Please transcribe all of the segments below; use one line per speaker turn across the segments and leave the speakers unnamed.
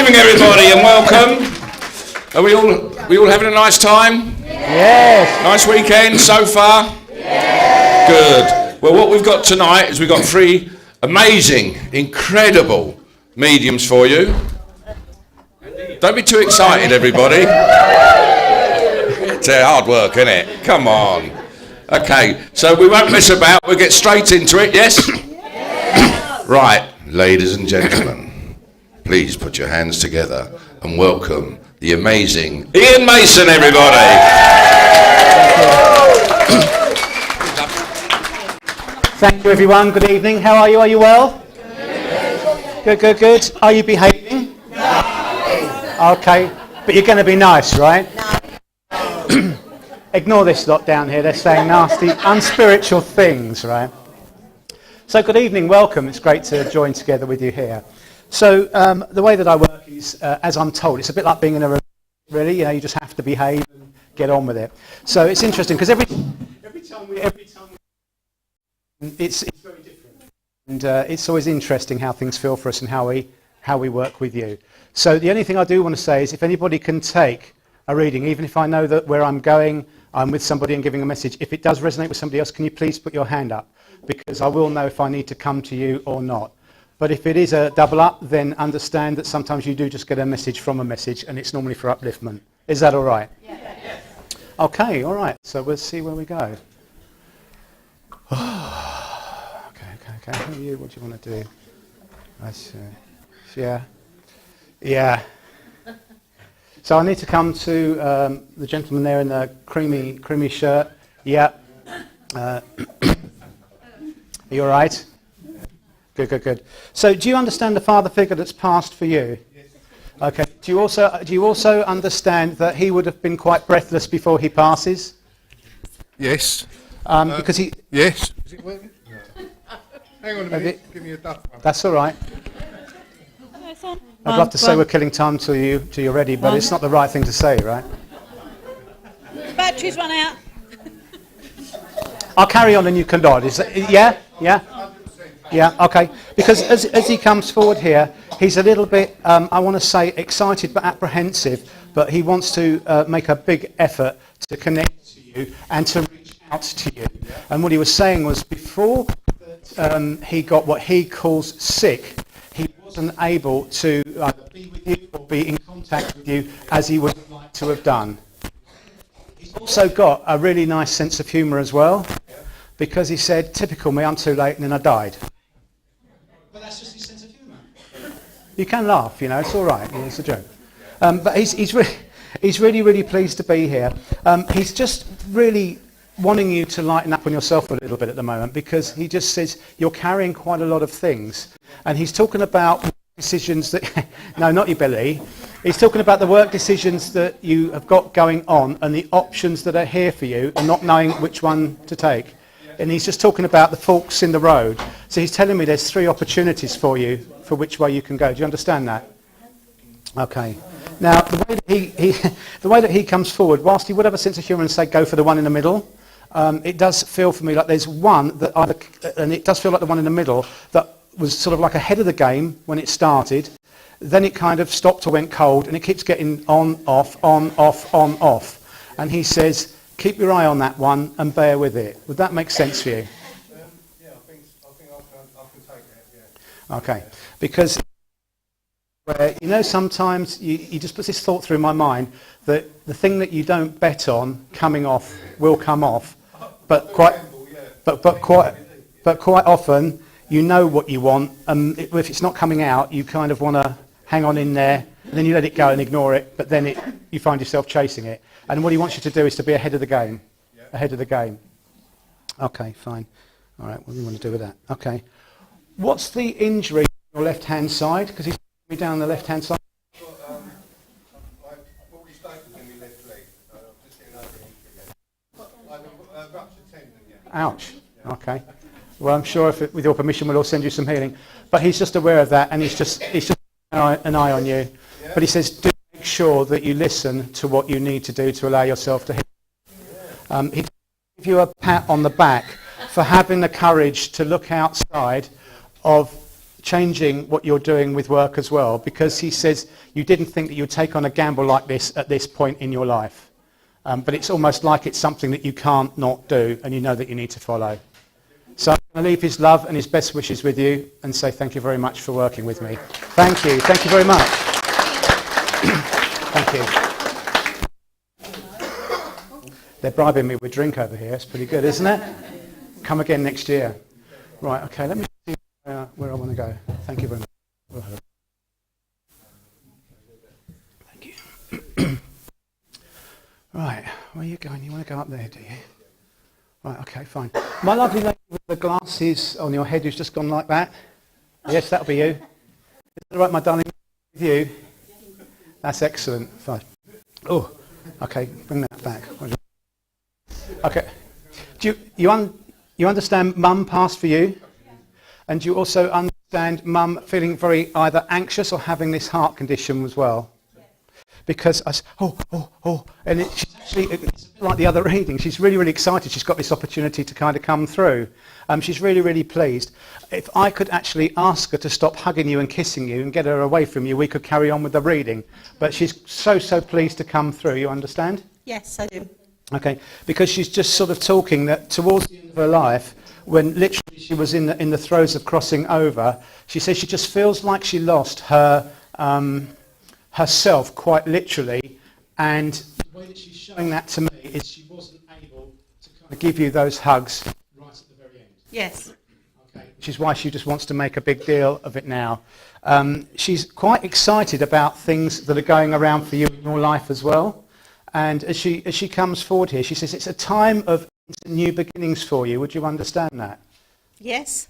evening, everybody, and welcome. Are we all having a nice time?
Yes.
Nice weekend so far? Yes. Good. Well, what we've got tonight is we've got 3 amazing, incredible mediums for you. Don't be too excited, everybody. It's hard work, isn't it? Come on. Okay, so we won't mess about. We'll get straight into it, yes? Yes. Right, ladies and gentlemen, please put your hands together and welcome the amazing Iain Mason, everybody.
Thank you, everyone. Good evening. How are you? Are you well? Good, good, good. Are you behaving? No. Okay, but you're going to be nice, right? No. Ignore this lot down here. They're saying nasty, unspiritual things, right? So good evening. Welcome. It's great to join together with you here. So the way that I work is, as I'm told, it's a bit like being in a relationship, really. You know, you just have to behave and get on with it. So it's interesting because every time we it's very different, and it's always interesting how things feel for us and how we work with you. So the only thing I do want to say is, if anybody can take a reading, even if I know that where I'm going, I'm with somebody and giving a message, if it does resonate with somebody else, can you please put your hand up, because I will know if I need to come to you or not. But if it is a double up, then understand that sometimes you do just get a message from a message, and it's normally for upliftment. Is that all right? Yeah. Okay, all right. So we'll see where we go. Okay. How are you? What do you want to do? I see. Yeah. So I need to come to the gentleman there in the creamy shirt. Yeah. Are you all right? Good. So do you understand the father figure that's passed for you? Yes. Okay. Do you also understand that he would have been quite breathless before he passes?
Yes.
Because he...
Yes. Is it working? No. Hang on a minute. Give me a duff.
That's all right. I'd love to say we're killing time till you're ready, but it's not the right thing to say, right?
Batteries run out.
I'll carry on and you can nod. Yeah? Yeah, okay. Because as he comes forward here, he's a little bit, I want to say, excited but apprehensive, but he wants to make a big effort to connect to you and to reach out to you. And what he was saying was, before he got what he calls sick, he wasn't able to either be with you or be in contact with you as he would like to have done. He's also got a really nice sense of humour as well, because he said, typical me, I'm too late, and then I died. But that's just his sense of humour. You can laugh, you know, it's all right, it's a joke. But he's really pleased to be here. He's just really wanting you to lighten up on yourself a little bit at the moment, because he just says you're carrying quite a lot of things. And he's talking about decisions that... no, not your belly. He's talking about the work decisions that you have got going on and the options that are here for you and not knowing which one to take. And he's just talking about the forks in the road. So he's telling me there's 3 opportunities for you for which way you can go. Do you understand that? Okay. Now, the way that he comes forward, whilst he would have a sense of humour and say go for the one in the middle, it does feel for me like there's one that and it does feel like the one in the middle that was sort of like ahead of the game when it started. Then it kind of stopped or went cold, and it keeps getting on, off, on, off, on, off. And he says, keep your eye on that one and bear with it. Would that make sense for you?
Yeah, I think I can take it, yeah.
Okay. Because, you know, sometimes you just put this thought through my mind that the thing that you don't bet on coming off will come off, but quite often you know what you want, and if it's not coming out, you kind of want to hang on in there, and then you let it go and ignore it, but then you find yourself chasing it. And what he wants you to do is to be ahead of the game. Yeah. Ahead of the game. Okay, fine. All right, what do you want to do with that? Okay. What's the injury on your left-hand side? Because he's me down the left-hand side.
I've already staples in my left leg. I'm just getting over an injury again. I've ruptured tendon, yeah.
Ouch. Yeah. Okay. Well, I'm sure if with your permission, we'll all send you some healing. But he's just aware of that, and he's just an eye on you. Yeah. But he says, do make sure that you listen to what you need to do to allow yourself to heal. Yeah. He give you a pat on the back for having the courage to look outside of changing what you're doing with work as well, because he says you didn't think that you'd take on a gamble like this at this point in your life. But it's almost like it's something that you can't not do, and you know that you need to follow. So I'm going to leave his love and his best wishes with you and say thank you very much for working with me. Thank you. Thank you very much. Thank you. They're bribing me with drink over here. It's pretty good, isn't it? Come again next year. Right, okay, let me see where I want to go. Thank you very much. Thank you. Right, where are you going? You want to go up there, do you? Right, okay, fine. My lovely lady with the glasses on your head who's just gone like that. Yes, that'll be you. Is that right, my darling? With you? That's excellent. Fine. Oh, okay, bring that back. Okay. Do you understand Mum passed for you? And do you also understand Mum feeling very either anxious or having this heart condition as well? Because and she's actually, it's like the other reading, she's really, really excited. She's got this opportunity to kind of come through. She's really, really pleased. If I could actually ask her to stop hugging you and kissing you and get her away from you, we could carry on with the reading. But she's so, so pleased to come through. You understand?
Yes, I do.
Okay, because she's just sort of talking that towards the end of her life, when literally she was in the throes of crossing over, she says she just feels like she lost her herself quite literally, and the way that she's showing that to me is she wasn't able to kind of give you those hugs right at the very end.
Yes.
Okay, which is why she just wants to make a big deal of it now. She's quite excited about things that are going around for you in your life as well. And as she comes forward here, she says it's a time of new beginnings for you. Would you understand that?
Yes.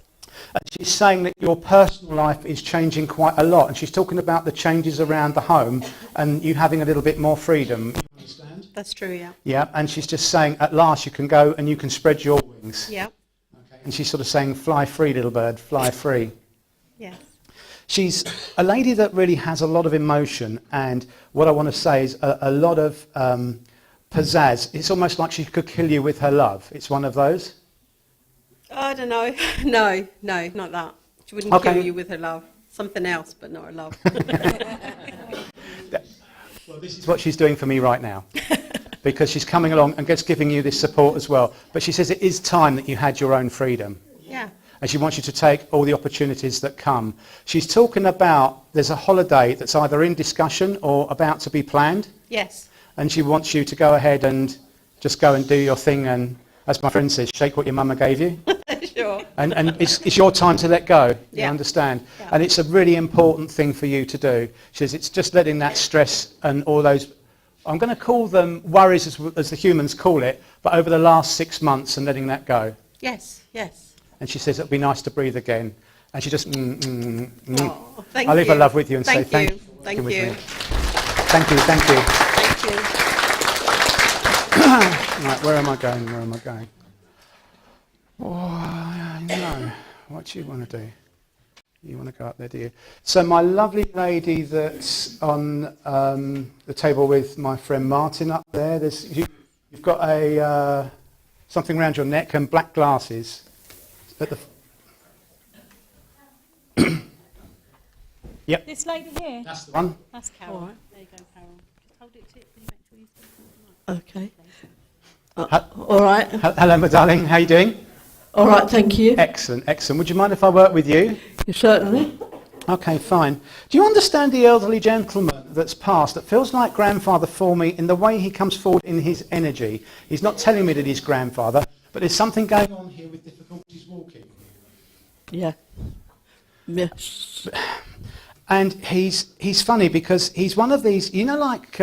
And she's saying that your personal life is changing quite a lot, and she's talking about the changes around the home and you having a little bit more freedom. You understand?
That's true, yeah.
Yeah, and she's just saying at last you can go and you can spread your wings.
Yeah.
Okay. And she's sort of saying, fly free, little bird, fly free.
Yes.
She's a lady that really has a lot of emotion, and what I want to say is a lot of pizzazz. It's almost like she could kill you with her love. It's one of those.
I don't know. No, not that. She wouldn't
Okay.
kill you with her love. Something else, but not her love.
Well, this is what she's doing for me right now, because she's coming along and just giving you this support as well. But she says it is time that you had your own freedom.
Yeah.
And she wants you to take all the opportunities that come. She's talking about there's a holiday that's either in discussion or about to be planned.
Yes.
And she wants you to go ahead and just go and do your thing and, as my friend says, shake what your mama gave you.
Sure.
And it's your time to let go. You
Yeah.
understand?
Yeah.
And it's a really important thing for you to do. She says it's just letting that stress and all those, I'm going to call them worries as the humans call it, but over the last 6 months and letting that go.
Yes, yes.
And she says it'll be nice to breathe again. And she just,
Oh, thank
I'll leave
you.
her love with you and say
Thank
thank
you.
you. for
Thank
working with
you.
me. Thank you, thank you.
Thank you.
Right, where am I going? Where am I going? Oh, no. What do you want to do? You want to go up there, do you? So my lovely lady that's on the table with my friend Martin up there, you've got a something around your neck and black glasses. At the Yep,
This lady here?
that's the one.
That's Carol.
All right.
There you go, Carol. Just hold it to it. Can you make sure you still
Okay.
He-
All right.
Hello, my darling. How are you doing?
All right, thank you.
Excellent, excellent. Would you mind if I work with you?
Certainly.
Okay, fine. Do you understand the elderly gentleman that's passed that feels like grandfather for me in the way he comes forward in his energy? He's not telling me that he's grandfather, but there's something going on here with difficulties walking.
Yeah. Yes.
And he's funny because he's one of these, you know, like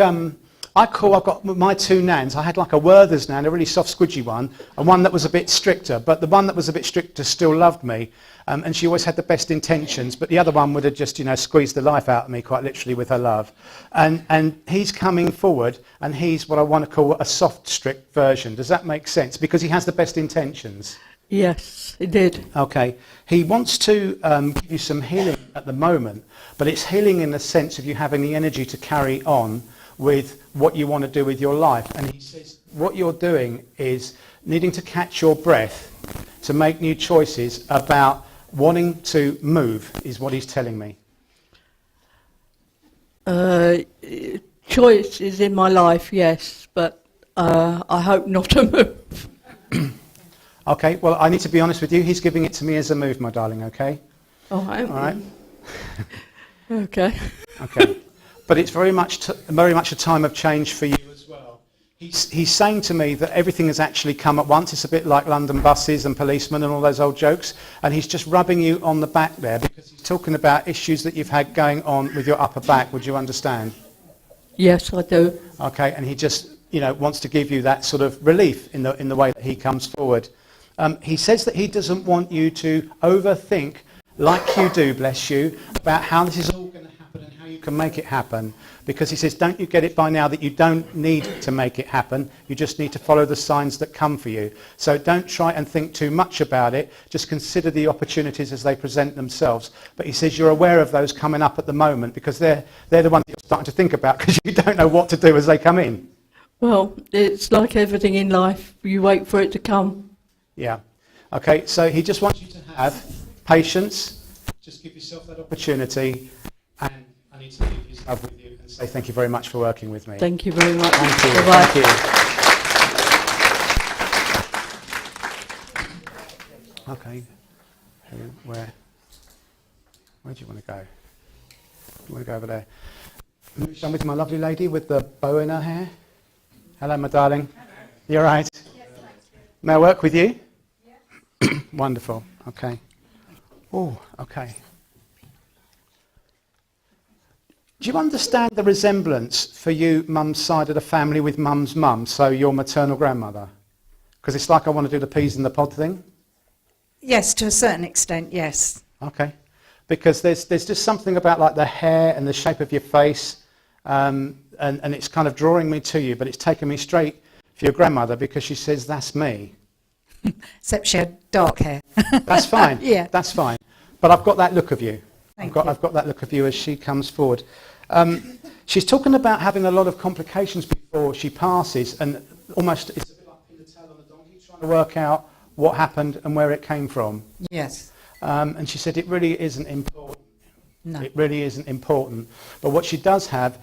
I've got my two nans. I had like a Werther's nan, a really soft squidgy one, and one that was a bit stricter. But the one that was a bit stricter still loved me, and she always had the best intentions. But the other one would have just, you know, squeezed the life out of me quite literally with her love. And he's coming forward, and he's what I want to call a soft, strict version. Does that make sense? Because he has the best intentions.
Yes, it did.
Okay. He wants to give you some healing at the moment, but it's healing in the sense of you having the energy to carry on with what you want to do with your life. And he says what you're doing is needing to catch your breath to make new choices about wanting to move is what he's telling me.
Choice is in my life, yes, but I hope not to move.
Okay, well, I need to be honest with you. He's giving it to me as a move, my darling, okay?
All right.
All right?
Okay.
Okay. But it's very much a time of change for you as well. He's saying to me that everything has actually come at once. It's a bit like London buses and policemen and all those old jokes. And he's just rubbing you on the back there because he's talking about issues that you've had going on with your upper back. Would you understand?
Yes, I do.
Okay, and he just, wants to give you that sort of relief in the way that he comes forward. He says that he doesn't want you to overthink, like you do, bless you, about how this is all going to happen and how you can make it happen. Because he says, don't you get it by now that you don't need to make it happen. You just need to follow the signs that come for you. So don't try and think too much about it. Just consider the opportunities as they present themselves. But he says you're aware of those coming up at the moment because they're the ones that you're starting to think about because you don't know what to do as they come in.
Well, it's like everything in life. You wait for it to come.
Yeah. Okay, so he just wants you to have patience. Just give yourself that opportunity. And I need to leave his love with you and say thank you very much for working with me.
Thank you very much.
Thank you.
Bye-bye.
Thank you. Okay. Where do you want to go? You want to go over there? I'm with my lovely lady with the bow in her hair. Hello, my darling. You all right? May I work with you? Yeah. Wonderful. Okay. Oh, okay. Do you understand the resemblance for you, mum's side of the family, with mum's mum, so your maternal grandmother? Because it's like I want to do the peas in the pod thing.
Yes, to a certain extent, yes.
Okay. Because there's just something about like the hair and the shape of your face, and it's kind of drawing me to you, but it's taken me straight for your grandmother because she says, that's me.
Except she had dark hair.
That's fine.
Yeah.
That's fine. But I've got that look of you.
Thank you.
I've got that look of you as she comes forward. She's talking about having a lot of complications before she passes, and almost it's a bit like pin the tail on a donkey, trying to work out what happened and where it came from.
Yes.
And she said it really isn't important.
No.
It really isn't important. But what she does have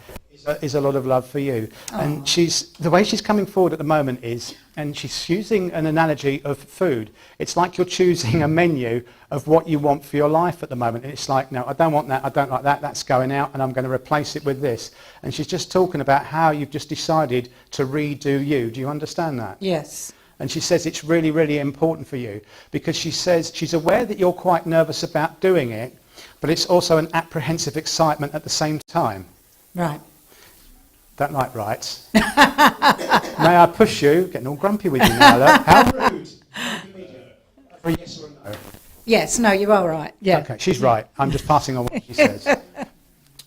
is a lot of love for you.
Oh.
And the way she's coming forward at the moment is, and she's using an analogy of food. It's like you're choosing a menu of what you want for your life at the moment. And it's like, no, I don't want that, I don't like that, that's going out, and I'm going to replace it with this. And she's just talking about how you've just decided to redo you. Do you understand that?
Yes.
And she says it's really, really important for you because she says she's aware that you're quite nervous about doing it, but it's also an apprehensive excitement at the same time.
Right.
Don't like rights. May I push you? Getting all grumpy with you now, look. How rude. For a yes or a no?
Yes, no, you are right. Yeah.
Okay, she's right. I'm just passing on what she says.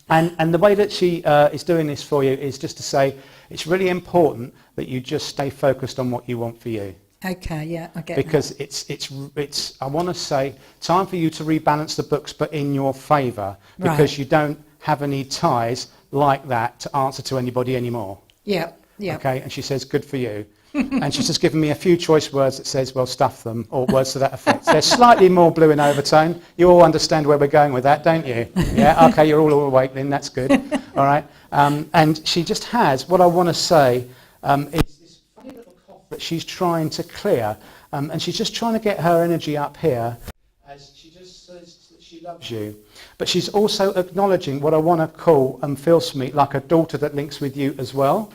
And the way that she is doing this for you is just to say it's really important that you just stay focused on what you want for you.
Okay, yeah, I get
Because
that.
it's I want to say, time for you to rebalance the books, but in your favour, because
Right.
you don't have any ties like that to answer to anybody anymore.
Yeah, yeah.
Okay, and she says, good for you. And she's just given me a few choice words that says, well, stuff them, or words to that effect. They're slightly more blue in overtone. You all understand where we're going with that, don't you? Yeah, okay, you're all awake then, that's good. All right. And she just has, what I want to say, is this funny little cough that she's trying to clear. And she's just trying to get her energy up here as she just says that she loves you. But she's also acknowledging what I want to call, feels to me, like a daughter that links with you as well.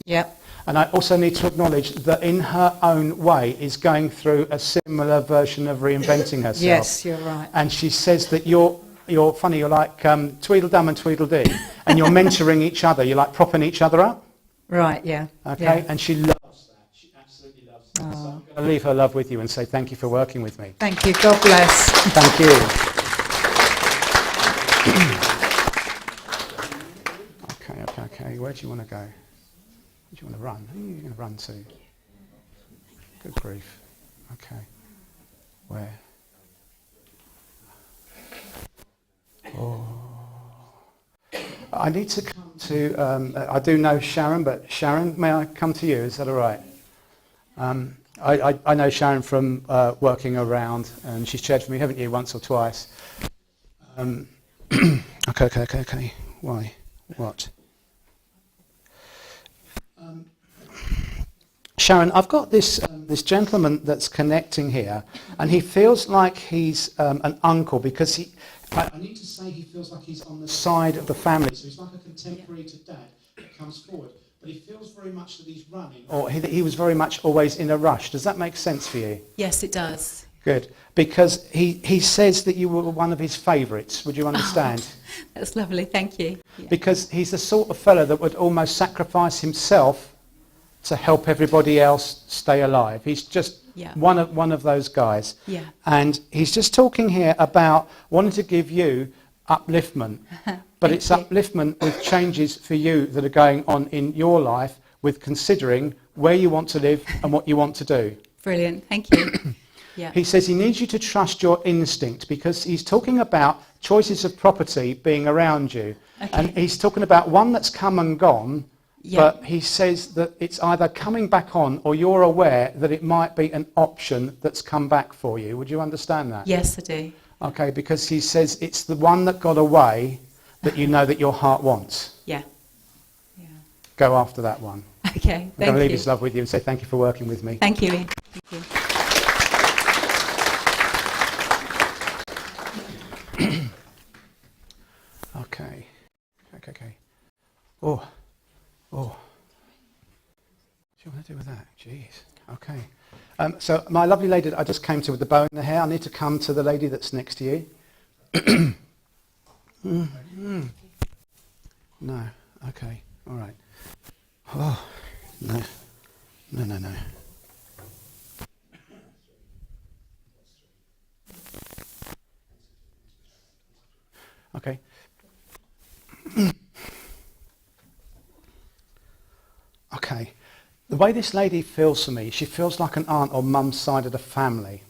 Yeah.
And I also need to acknowledge that in her own way is going through a similar version of reinventing herself.
Yes, you're right.
And she says that you're funny, you're like Tweedledum and Tweedledee, and you're mentoring each other, you're like propping each other up.
Right, yeah.
Okay,
Yeah.
and she loves that. She absolutely loves that. So I'm going to leave her love with you and say thank you for working with me.
Thank you. God bless.
Thank you. Okay. Where do you want to go? Where do you want to run? Who are you going to run to? Good grief. Okay. Where? Oh. I need to come to, I do know Sharon, but Sharon, may I come to you? Is that all right? I know Sharon from working around, and she's chaired for me, haven't you, once or twice? Okay. Why? What? Sharon, I've got this this gentleman that's connecting here, and he feels like he's an uncle because I need to say he feels like he's on the side of the family, so he's like a contemporary to Dad that comes forward, but he feels very much that he's running, or he was very much always in a rush. Does that make sense for you?
Yes, it does.
Good, because he says that you were one of his favourites. Would you understand?
Oh, that's lovely, thank you. Yeah.
Because he's the sort of fellow that would almost sacrifice himself to help everybody else stay alive. He's just one of those guys.
Yeah.
And he's just talking here about wanting to give you upliftment, but it's upliftment with changes for you that are going on in your life with considering where you want to live and what you want to do.
Brilliant, thank you. Yeah.
He says he needs you to trust your instinct because he's talking about choices of property being around you.
Okay.
And he's talking about one that's come and gone, but he says that it's either coming back on or you're aware that it might be an option that's come back for you. Would you understand that?
Yes, I do.
Okay, because he says it's the one that got away that you know that your heart wants.
Yeah.
Go after that one.
Okay,
I'm
thank
going to leave
you.
his love with you and say thank you for working with me.
Thank you, Iain. Thank you.
Okay. Oh. What do you want to do with that? Jeez. Okay. So my lovely lady that I just came to with the bow in the hair, I need to come to the lady that's next to you. No. Okay. All right. Oh. No. Okay. Okay. The way this lady feels for me, she feels like an aunt or mum's side of the family.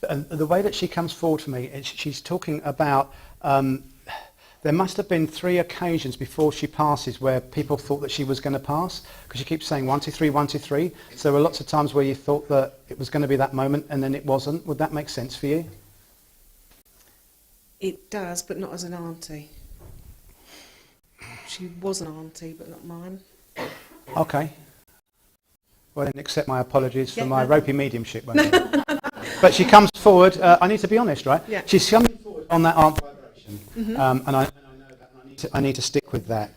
And the way that she comes forward for me, she's talking about there must have been 3 occasions before she passes where people thought that she was going to pass, because she keeps saying 1, 2, 3, 1, 2, 3. So there were lots of times where you thought that it was going to be that moment and then it wasn't. Would that make sense for you?
It does, but not as an auntie. She was an auntie, but not mine.
Okay. Well, then accept my apologies for
Yeah,
my
no.
ropey mediumship. won't you? But she comes forward, I need to be honest, right?
Yeah.
She's coming forward on that aunt vibration. And I know that, and I need to stick with that.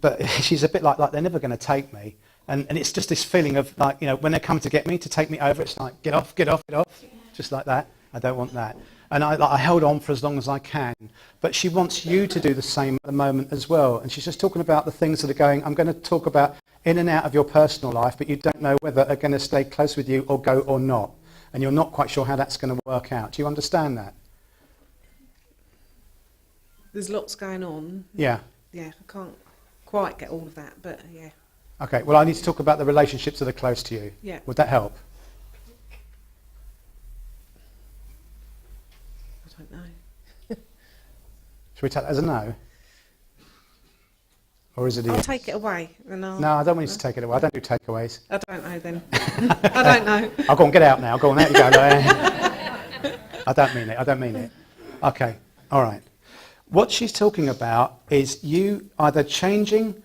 But she's a bit like they're never going to take me. And it's just this feeling of like, you know, when they come to get me, to take me over, it's like, get off, just like that. I don't want that. And I held on for as long as I can. But she wants you to do the same at the moment as well. And she's just talking about the things that are going, I'm going to talk about in and out of your personal life, but you don't know whether they're going to stay close with you or go or not. And you're not quite sure how that's going to work out. Do you understand that?
There's lots going on.
Yeah.
Yeah, I can't quite get all of that, but yeah.
Okay, well, I need to talk about the relationships that are close to you.
Yeah.
Would that help?
I don't know.
Should we take that as a no? Or is it a
I'll
yes?
take it away. And I'll,
No, I don't want you to take it away. I don't do takeaways.
I don't know then. I don't know.
I'll go on, get out now. Go on, out you go. I don't mean it. Okay, all right. What she's talking about is you either changing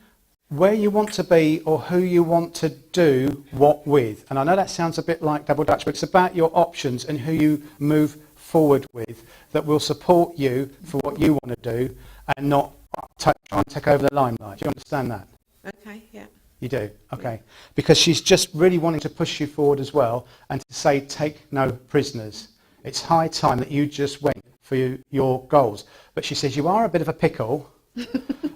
where you want to be or who you want to do what with. And I know that sounds a bit like double Dutch, but it's about your options and who you move forward with that will support you for what you want to do and not try and take over the limelight. Do you understand that?
Okay, yeah.
You do? Okay. Because she's just really wanting to push you forward as well and to say take no prisoners. It's high time that you just went for your goals. But she says you are a bit of a pickle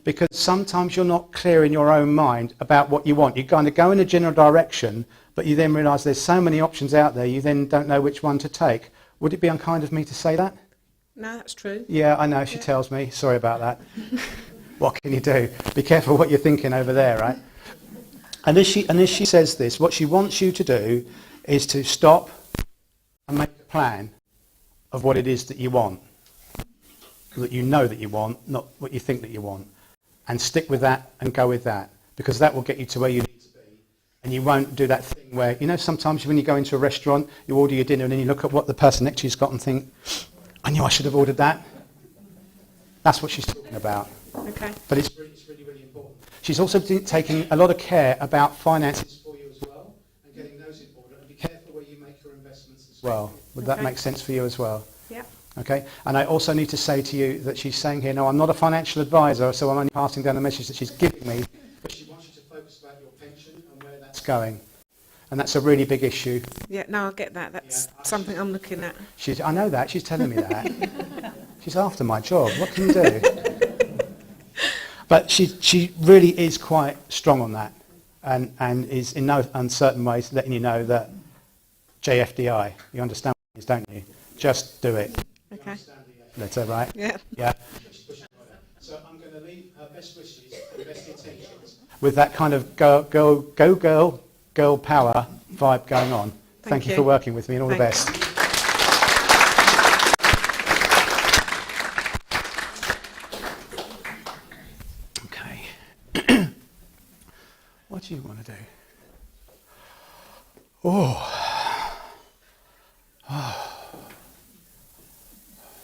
because sometimes you're not clear in your own mind about what you want. You kind of go in a general direction, but you then realise there's so many options out there, you then don't know which one to take. Would it be unkind of me to say that?
No, that's true.
Yeah, I know, she tells me. Sorry about that. What can you do? Be careful what you're thinking over there, right? And as she says this, what she wants you to do is to stop and make a plan of what it is that you want, that you know that you want, not what you think that you want, and stick with that and go with that, because that will get you to where you need to be. And you won't do that thing where, you know, sometimes when you go into a restaurant, you order your dinner and then you look at what the person next to you's got and think, I knew I should have ordered that. That's what she's talking about.
Okay.
But it's really, really important. She's also taking a lot of care about finances for you as well and getting those in order. And be careful where you make your investments as well. Would that
Okay.
make sense for you as well?
Yeah.
Okay. And I also need to say to you that she's saying here, no, I'm not a financial advisor, so I'm only passing down the message that she's giving me. But she wants you to focus about your pension and where that's going. And that's a really big issue.
Yeah, no, I get that. That's something I'm looking at.
I know that. She's telling me that. She's after my job. What can you do? But she really is quite strong on that and is in no uncertain ways letting you know that JFDI, you understand what it is, don't you? Just do it.
Okay.
Letter, right?
Yeah.
Yeah. So I'm going to leave her best wishes and best intentions with that kind of girl power vibe going on. Thank you for working with me and all the best. Okay. What do you want to do? Oh.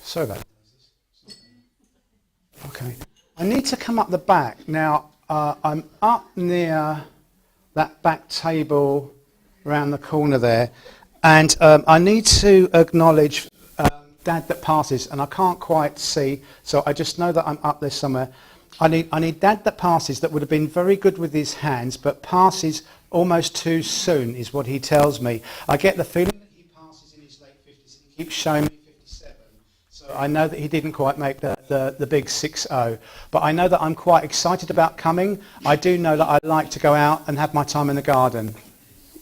Sorry about that. Okay. I need to come up the back. Now, I'm up near that back table around the corner there, and I need to acknowledge Dad that passes, and I can't quite see, so I just know that I'm up there somewhere. I need Dad that passes that would have been very good with his hands, but passes almost too soon, is what he tells me. I get the feeling that he passes in his late 50s. He keeps showing me 57. So I know that he didn't quite make the big 6-0. But I know that I'm quite excited about coming. I do know that I like to go out and have my time in the garden.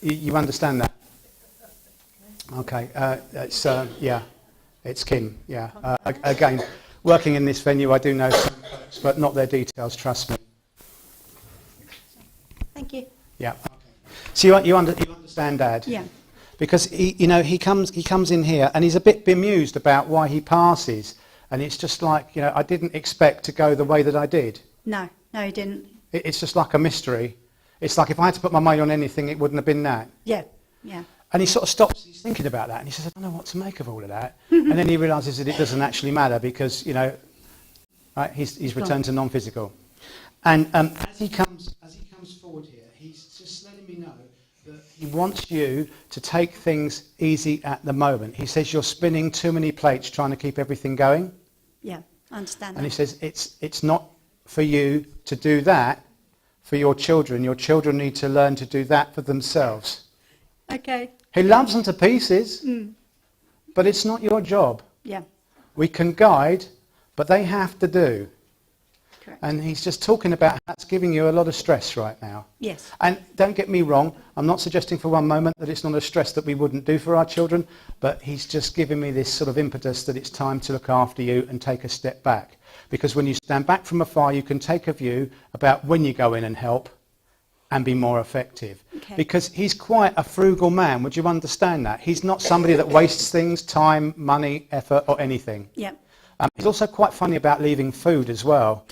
You understand that? Okay. It's Kim. Yeah. Again, working in this venue, I do know some folks, but not their details, trust me.
Thank you.
Yeah. Okay. So you understand, Dad?
Yeah.
Because he comes in here and he's a bit bemused about why he passes, and it's just like, I didn't expect to go the way that I did.
No, he didn't.
It's just like a mystery. It's like if I had to put my money on anything, it wouldn't have been that.
Yeah.
And he sort of stops, he's thinking about that, and he says, I don't know what to make of all of that. And then he realises that it doesn't actually matter because, right, he's returned to non-physical. And as he comes forward here, he's just letting me know that he wants you to take things easy at the moment. He says you're spinning too many plates trying to keep everything going.
Yeah, I understand
And
that.
he says it's not for you to do that for your children. Your children need to learn to do that for themselves.
Okay.
He loves them to pieces, but it's not your job.
Yeah.
We can guide, but they have to do.
Correct.
And he's just talking about how that's giving you a lot of stress right now.
Yes.
And don't get me wrong, I'm not suggesting for one moment that it's not a stress that we wouldn't do for our children, but he's just giving me this sort of impetus that it's time to look after you and take a step back. Because when you stand back from afar, you can take a view about when you go in and help and be more effective.
Okay.
Because he's quite a frugal man, would you understand that? He's not somebody that wastes things, time, money, effort or anything.
Yeah.
He's also quite funny about leaving food as well.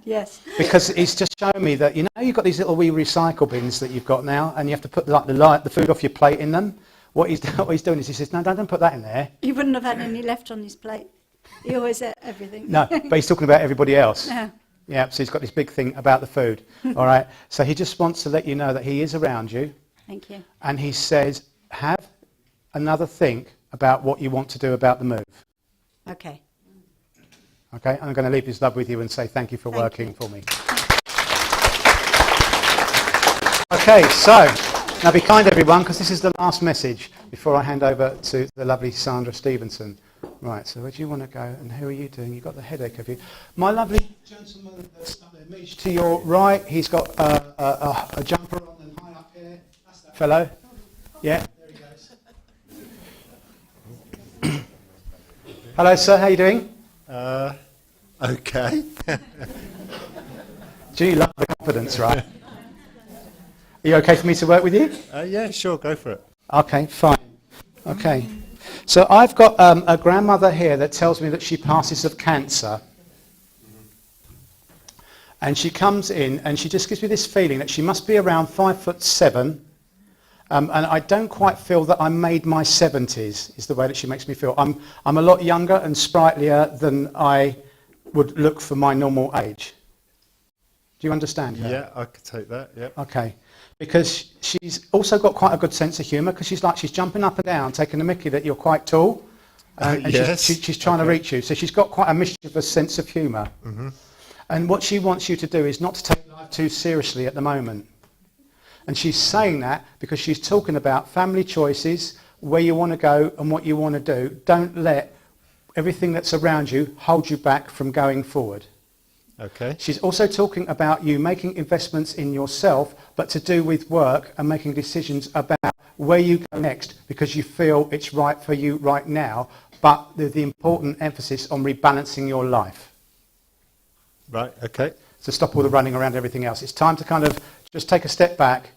Yes.
Because he's just showing me that, you've got these little wee recycle bins that you've got now, and you have to put the food off your plate in them. What he's doing is he says, no, don't put that in there.
He wouldn't have had any left on his plate. He always ate everything.
No, but he's talking about everybody else.
Yeah.
Yeah, so he's got this big thing about the food. All right, so he just wants to let you know that he is around you.
Thank you.
And he says, have another think about what you want to do about the move.
Okay.
Okay, I'm going to leave his love with you and say thank you for
Thank
working for me. Okay, so now be kind, everyone, because this is the last message before I hand over to the lovely Sandra Stevenson. Right, so where do you want to go and who are you doing? You've got the headache, have you? My lovely gentleman that's up there, Mish, to your right, he's got a jumper on and high up here. That's that fellow. Yeah, there he goes. Hello, sir, how are you doing?
Okay.
Do you love the confidence, right? Are you okay for me to work with you?
Yeah, sure, go for it.
Okay, fine. Okay. So I've got a grandmother here that tells me that she passes of cancer. And she comes in and she just gives me this feeling that she must be around 5'7", And I don't quite feel that I made my 70s, is the way that she makes me feel. I'm a lot younger and sprightlier than I would look for my normal age. Do you understand her?
Yeah, I could take that. Yeah.
Okay. Because she's also got quite a good sense of humour, because she's jumping up and down, taking the mickey that you're quite tall. And
Yes.
she's trying to reach you. So she's got quite a mischievous sense of humour.
Mm-hmm.
And what she wants you to do is not to take life too seriously at the moment. And she's saying that because she's talking about family choices, where you want to go and what you want to do. Don't let everything that's around you hold you back from going forward.
Okay.
She's also talking about you making investments in yourself, but to do with work and making decisions about where you go next, because you feel it's right for you right now, but the important emphasis on rebalancing your life.
Right. Okay.
So stop all the running around everything else. It's time to kind of just take a step back,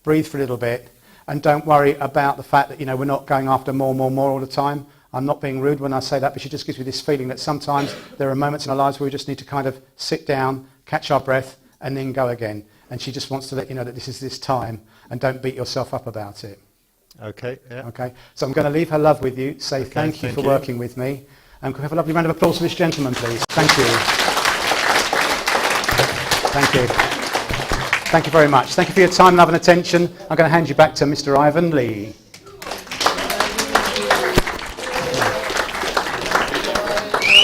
breathe for a little bit, and don't worry about the fact that, we're not going after more all the time. I'm not being rude when I say that, but she just gives me this feeling that sometimes there are moments in our lives where we just need to kind of sit down, catch our breath, and then go again. And she just wants to let you know that this is this time, and don't beat yourself up about it.
Okay. Yeah.
Okay? So I'm going to leave her love with you, say thank you for working with me, and can we have a lovely round of applause for this gentleman, please? Thank you. Thank you. Thank you very much. Thank you for your time, love and attention. I'm going to hand you back to Mr. Ivan Lee.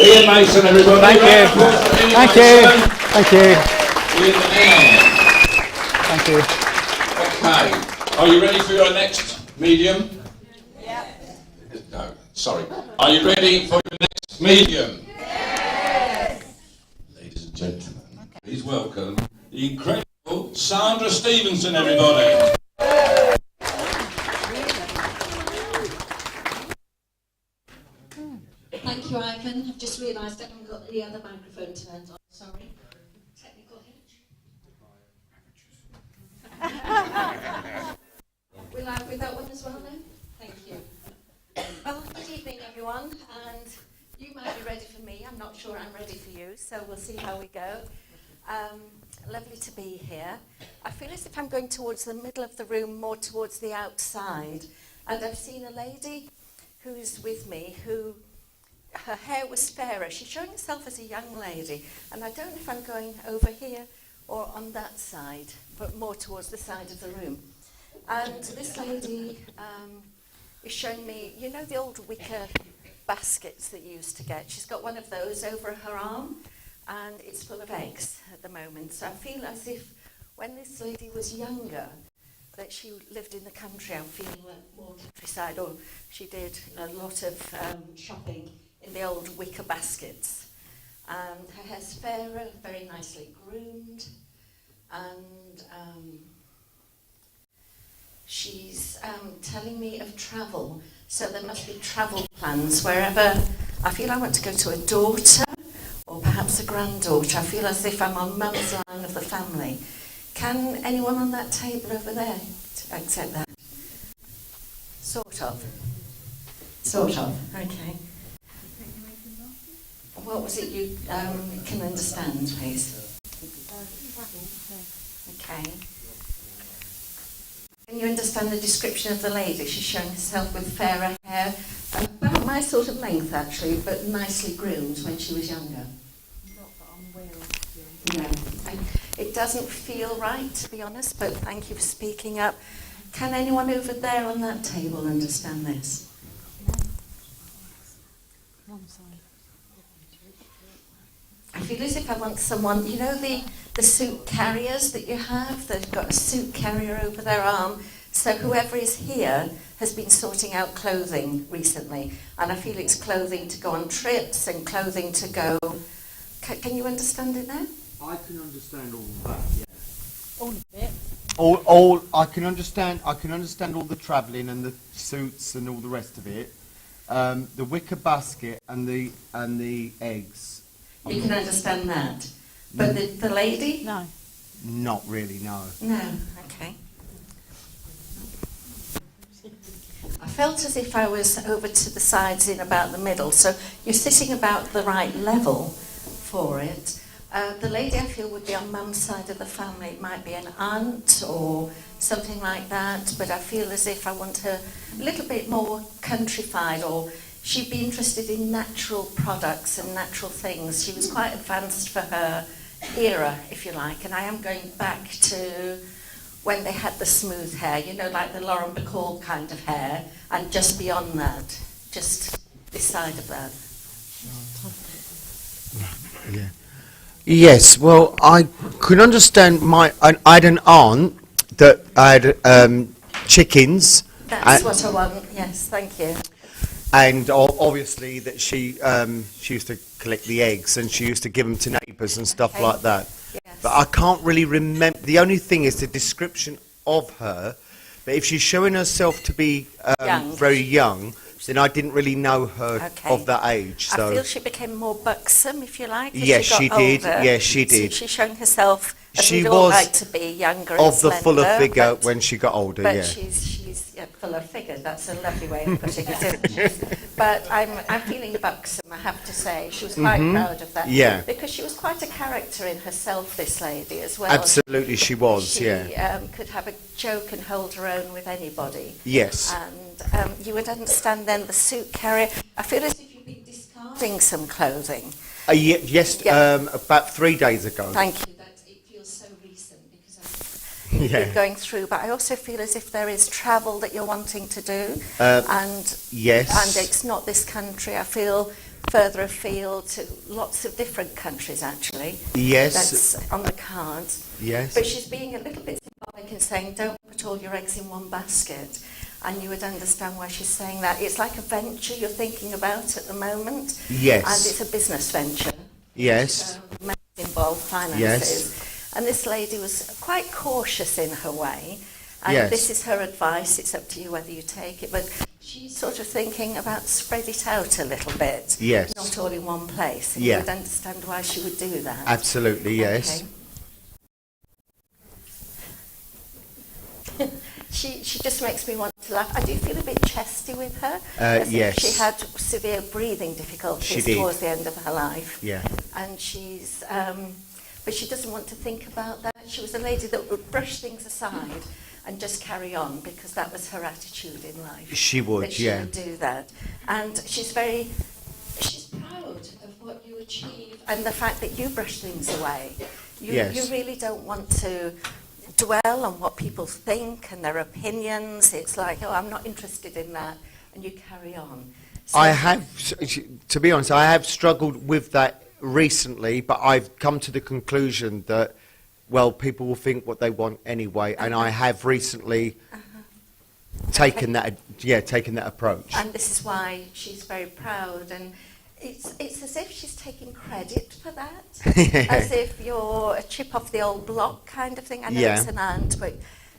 Iain Mason, everybody.
Thank you. Thank you. Thank you. Thank you.
Okay. Are you ready for your next medium? Yeah. No, sorry. Are you ready for your next medium? Yes. Ladies and gentlemen, please welcome the incredible Sandra Stevenson, everybody.
Thank you, Ivan. I've just realised I haven't got the other microphone turned on. Sorry. Technical hitch. We're live with that one as well then? Thank you. Well, good evening, everyone. And you might be ready for me. I'm not sure I'm ready for you, so we'll see how we go. Lovely to be here. I feel as if I'm going towards the middle of the room, more towards the outside. And I've seen a lady who's with me who... her hair was fairer. She's showing herself as a young lady, and I don't know if I'm going over here or on that side, but more towards the side of the room. And this lady is showing me, the old wicker baskets that you used to get. She's got one of those over her arm, and it's full of eggs at the moment. So I feel as if when this lady was younger, that she lived in the country. I'm feeling like more countryside, or she did a lot of shopping in the old wicker baskets. And her hair's fairer, very nicely groomed, and she's telling me of travel. So there must be travel plans wherever. I feel I want to go to a daughter, or perhaps a granddaughter. I feel as if I'm on mum's line of the family. Can anyone on that table over there accept that? Sort of. Sort of, okay. What was it you can understand, please? Okay. Can you understand the description of the lady? She's showing herself with fairer hair, about my sort of length actually, but nicely groomed when she was younger. Not that I'm aware of. No. It doesn't feel right, to be honest, but thank you for speaking up. Can anyone over there on that table understand this? I feel as if I want someone, the suit carriers that you have, they've got a suit carrier over their arm. So whoever is here has been sorting out clothing recently. And I feel it's clothing to go on trips and clothing to go... Can you understand it now?
I can understand all of that, yeah.
All of it.
All I can understand all the travelling and the suits and all the rest of it. The wicker basket and the eggs.
You can understand that. But the lady?
No.
Not really, no.
No, okay. I felt as if I was over to the sides in about the middle. So you're sitting about the right level for it. The lady I feel would be on mum's side of the family. It might be an aunt or something like that, but I feel as if I want her a little bit more countrified, or she'd be interested in natural products and natural things. She was quite advanced for her era, if you like, and I am going back to when they had the smooth hair, you know, like the Lauren Bacall kind of hair, and just beyond that, just this side of that.
Yeah. Yes, well, I could understand I had an aunt that had chickens.
That's what I want, yes, thank you.
And obviously that she used to collect the eggs and she used to give them to neighbours and stuff
Okay.
like that.
Yes.
But I can't really remember. The only thing is the description of her. But if she's showing herself to be
Young.
very young, then I didn't really know her
Okay.
of that age. So
I feel she became more buxom, if you like, as
yes,
she
she
got
did.
older.
Yes, she
So
did.
she's shown herself as
She
we'd all
was
like to be, younger and
Of the fuller
slender,
figure
but-
when she got older.
But
Yeah.
she's fuller figure. That's a lovely way of putting it, isn't it? But I'm feeling buxom, I have to say. She was quite proud of that.
Yeah.
Because she was quite a character in herself, this lady, as well.
Absolutely, she was.
She
Yeah.
could have a joke and hold her own with anybody.
Yes.
And you would understand then the suit carrier. I feel as if you've been discarding some clothing.
Yes.
Yeah.
About 3 days ago.
Thank you. It feels so recent because I've
Yeah.
been going through. But I also feel as if there is travel that you're wanting to do, and
Yes.
it's not this country. I feel further afield to lots of different countries actually.
Yes.
That's on the cards.
Yes.
But she's being a little bit symbolic in saying, don't put all your eggs in one basket. And you would understand why she's saying that. It's like a venture you're thinking about at the moment.
Yes.
And it's a business venture.
Yes.
Money involved, finances.
Yes.
And this lady was quite cautious in her way. And
Yes.
this is her advice. It's up to you whether you take it. But she's sort of thinking about spread it out a little bit.
Yes.
Not all in one place. And
Yeah.
you would understand why she would do that.
Absolutely. Yes.
Okay. She just makes me want to laugh. I do feel a bit chesty with her. As if
Yes.
She had severe breathing
She
difficulties
did.
towards the end of her life.
Yeah.
And she's, but she doesn't want to think about that. She was a lady that would brush things aside and just carry on because that was her attitude in life.
She would,
that she
yeah.
would do that. And she's proud of what you achieve and the fact that you brush things away.
Yes.
You really don't want to dwell on what people think and their opinions. It's like, oh, I'm not interested in that, and you carry on. So
I have, to be honest, I have struggled with that recently, but I've come to the conclusion that, well, people will think what they want anyway, and I have recently taken that approach.
And this is why she's very proud, and it's as if she's taking credit for that, as if you're a chip off the old block kind of thing. I know
Yeah.
it's an aunt, but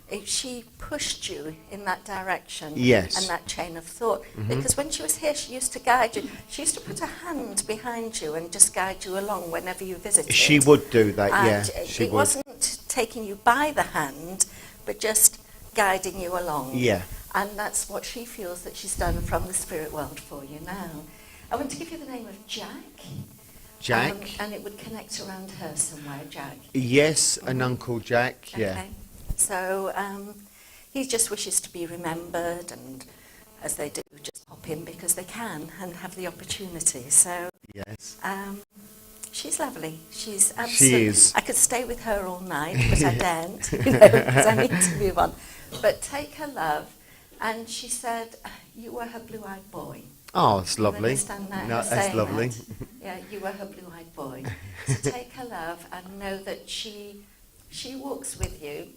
if she pushed you in that direction
Yes.
and that chain of thought. Because when she was here, she used to guide you. She used to put a hand behind you and just guide you along whenever you visited.
She would do that,
And
yeah. She
it
would.
wasn't taking you by the hand, but just guiding you along.
Yeah.
And that's what she feels that she's done from the spirit world for you now. I want to give you the name of Jack.
Jack.
And it would connect around her somewhere, Jack.
Yes, an Uncle Jack. Yeah.
Okay. So he just wishes to be remembered, and as they do, just pop in because they can and have the opportunity. So
Yes.
she's lovely. She's
She
absolutely.
is.
I could stay with her all night, but I daren't, because I need to move on. But take her love, and she said, "You were her blue-eyed boy."
Oh, it's
You
lovely.
understand that?
No,
Her
that's
saying
lovely.
that. Yeah, you were her blue-eyed boy. So take her love and know that she walks with you,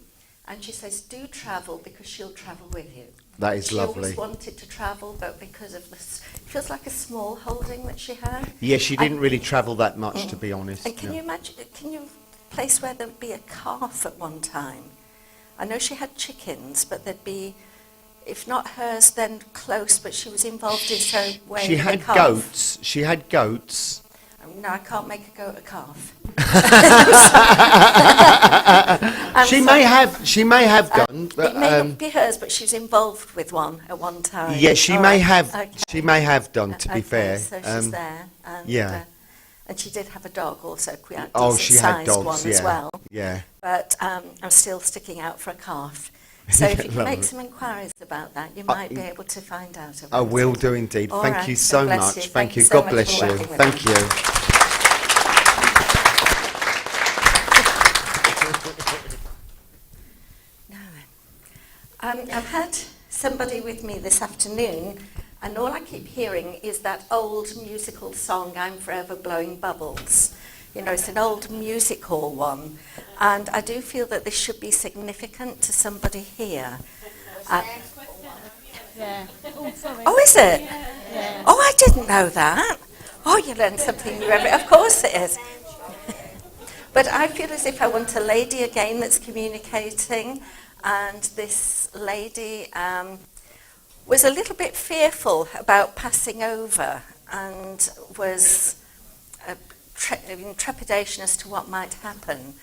and she says, "Do travel because she'll travel with you."
That is
She
lovely.
always wanted to travel, but because of this, it feels like a small holding that she had.
Yeah, she didn't really travel that much, to be honest.
And can you imagine? Can you place where there'd be a calf at one time? I know she had chickens, but there'd be, if not hers, then close. But she was involved in some way.
She
with
had
a calf.
goats. She had goats.
No, I can't make a goat a calf.
She may have done. But,
It may not be hers, but she was involved with one at one time.
yeah, she
All
may
right,
have.
okay.
She may have done. To be
Okay,
fair.
so she's there. And,
yeah.
And she did have a dog also, quite a
Oh,
decent
she had
sized
dogs,
one
yeah.
as well.
Yeah.
But I'm still sticking out for a calf. So if you can make
Lovely.
some inquiries about that, you might be able to find out about
I will
it.
do indeed.
All
Thank
right,
you
so
so
bless
much.
you.
Thank you.
so
God
much
bless
for
you.
working with
Thank
me.
you.
I've had somebody with me this afternoon, and all I keep hearing is that old musical song, I'm Forever Blowing Bubbles. You know, it's an old music hall one, and I do feel that this should be significant to somebody here.
Yeah. Oh, sorry.
Oh, is it?
Yeah.
Oh, I didn't know that. Oh, you learn something new every... Of course it is. But I feel as if I want a lady again that's communicating, and this lady was a little bit fearful about passing over and was in trepidation as to what might happen.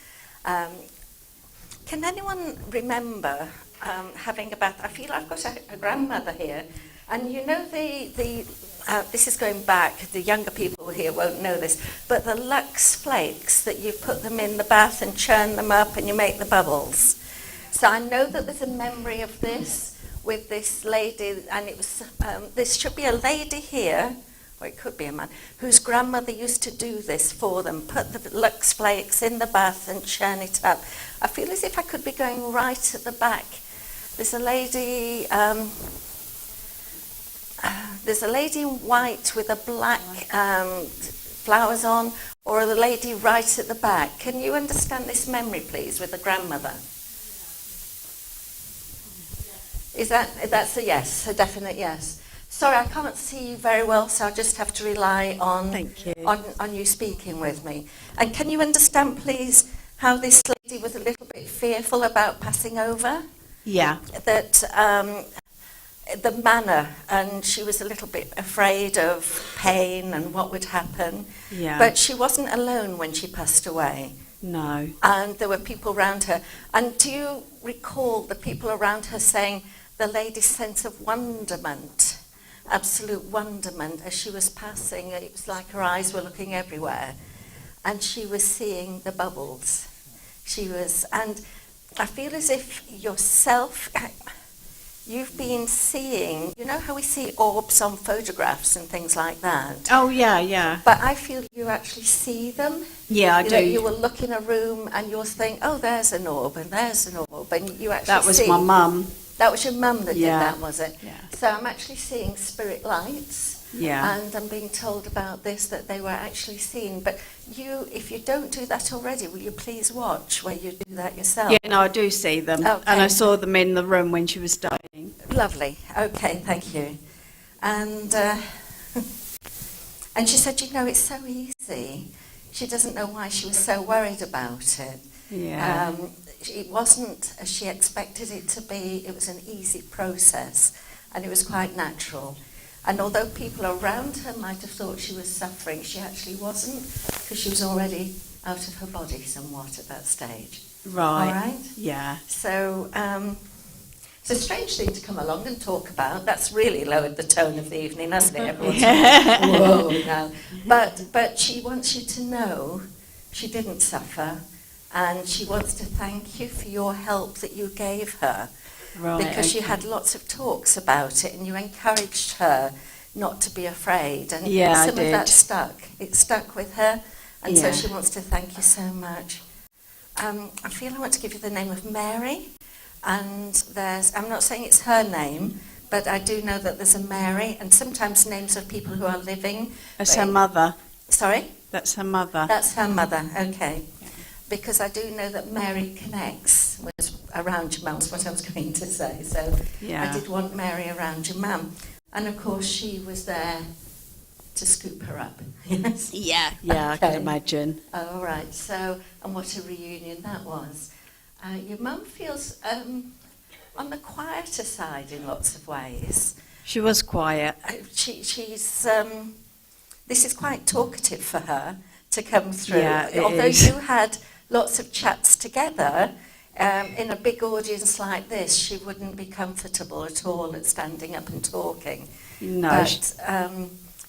Can anyone remember having a bath? I feel I've got a grandmother here, and you know this is going back, the younger people here won't know this, but the Lux flakes that you put them in the bath and churn them up and you make the bubbles. So I know that there's a memory of this with this lady, and it was this should be a lady here, or it could be a man, whose grandmother used to do this for them, put the Lux flakes in the bath and churn it up. I feel as if I could be going right at the back. There's a lady in white with a black flowers on, or the lady right at the back. Can you understand this memory, please, with the grandmother? That's a yes, a definite yes. Sorry, I can't see you very well, so I just have to rely on
Thank you.
on you speaking with me. And can you understand, please, how this lady was a little bit fearful about passing over?
Yeah.
That the manner, and she was a little bit afraid of pain and what would happen.
Yeah.
But she wasn't alone when she passed away.
No.
And there were people around her. And do you recall the people around her saying the lady's sense of wonderment, absolute wonderment, as she was passing? It was like her eyes were looking everywhere. And she was seeing the bubbles. She was, and I feel as if yourself, you've been seeing, you know how we see orbs on photographs and things like that?
Oh, yeah, yeah.
But I feel you actually see them.
Yeah, I
You
do.
know, you will look in a room and you'll think, oh, there's an orb and there's an orb, and you actually
That was
see.
my mum.
That was your mum that
Yeah.
did that, was it?
Yeah.
So I'm actually seeing spirit lights.
Yeah.
And I'm being told about this, that they were actually seen. But you, if you don't do that already, will you please watch where you do that yourself?
Yeah, no, I do see them.
Okay.
And I saw them in the room when she was dying.
Lovely. Okay, thank you. And and she said, you know, it's so easy. She doesn't know why she was so worried about it.
Yeah.
It wasn't as she expected it to be. It was an easy process, and it was quite natural. And although people around her might have thought she was suffering, she actually wasn't, because she was already out of her body somewhat at that stage.
Right.
All right?
Yeah.
So it's a strange thing to come along and talk about. That's really lowered the tone of the evening, hasn't it? Everyone's like, whoa, now. But she wants you to know she didn't suffer, and she wants to thank you for your help that you gave her.
Right.
Because you
okay.
had lots of talks about it, and you encouraged her not to be afraid. And
Yeah, I
some of
did.
that stuck. It stuck with her, and
Yeah.
so she wants to thank you so much. I feel I want to give you the name of Mary, and I'm not saying it's her name, but I do know that there's a Mary, and sometimes names of people who are living.
That's her mother.
Sorry?
That's her mother.
That's her mother, okay. Because I do know that Mary connects, was around your mum's what I was going to say. So
Yeah.
I did want Mary around your mum. And of course she was there to scoop her up. Yes?
Yeah. Yeah, I can
Okay.
imagine.
All right, so, and what a reunion that was. Your mum feels on the quieter side in lots of ways.
She was quiet.
She's, this is quite talkative for her to come through.
Yeah, it
Although
is.
you had lots of chats together, in a big audience like this, she wouldn't be comfortable at all at standing up and talking.
No.
But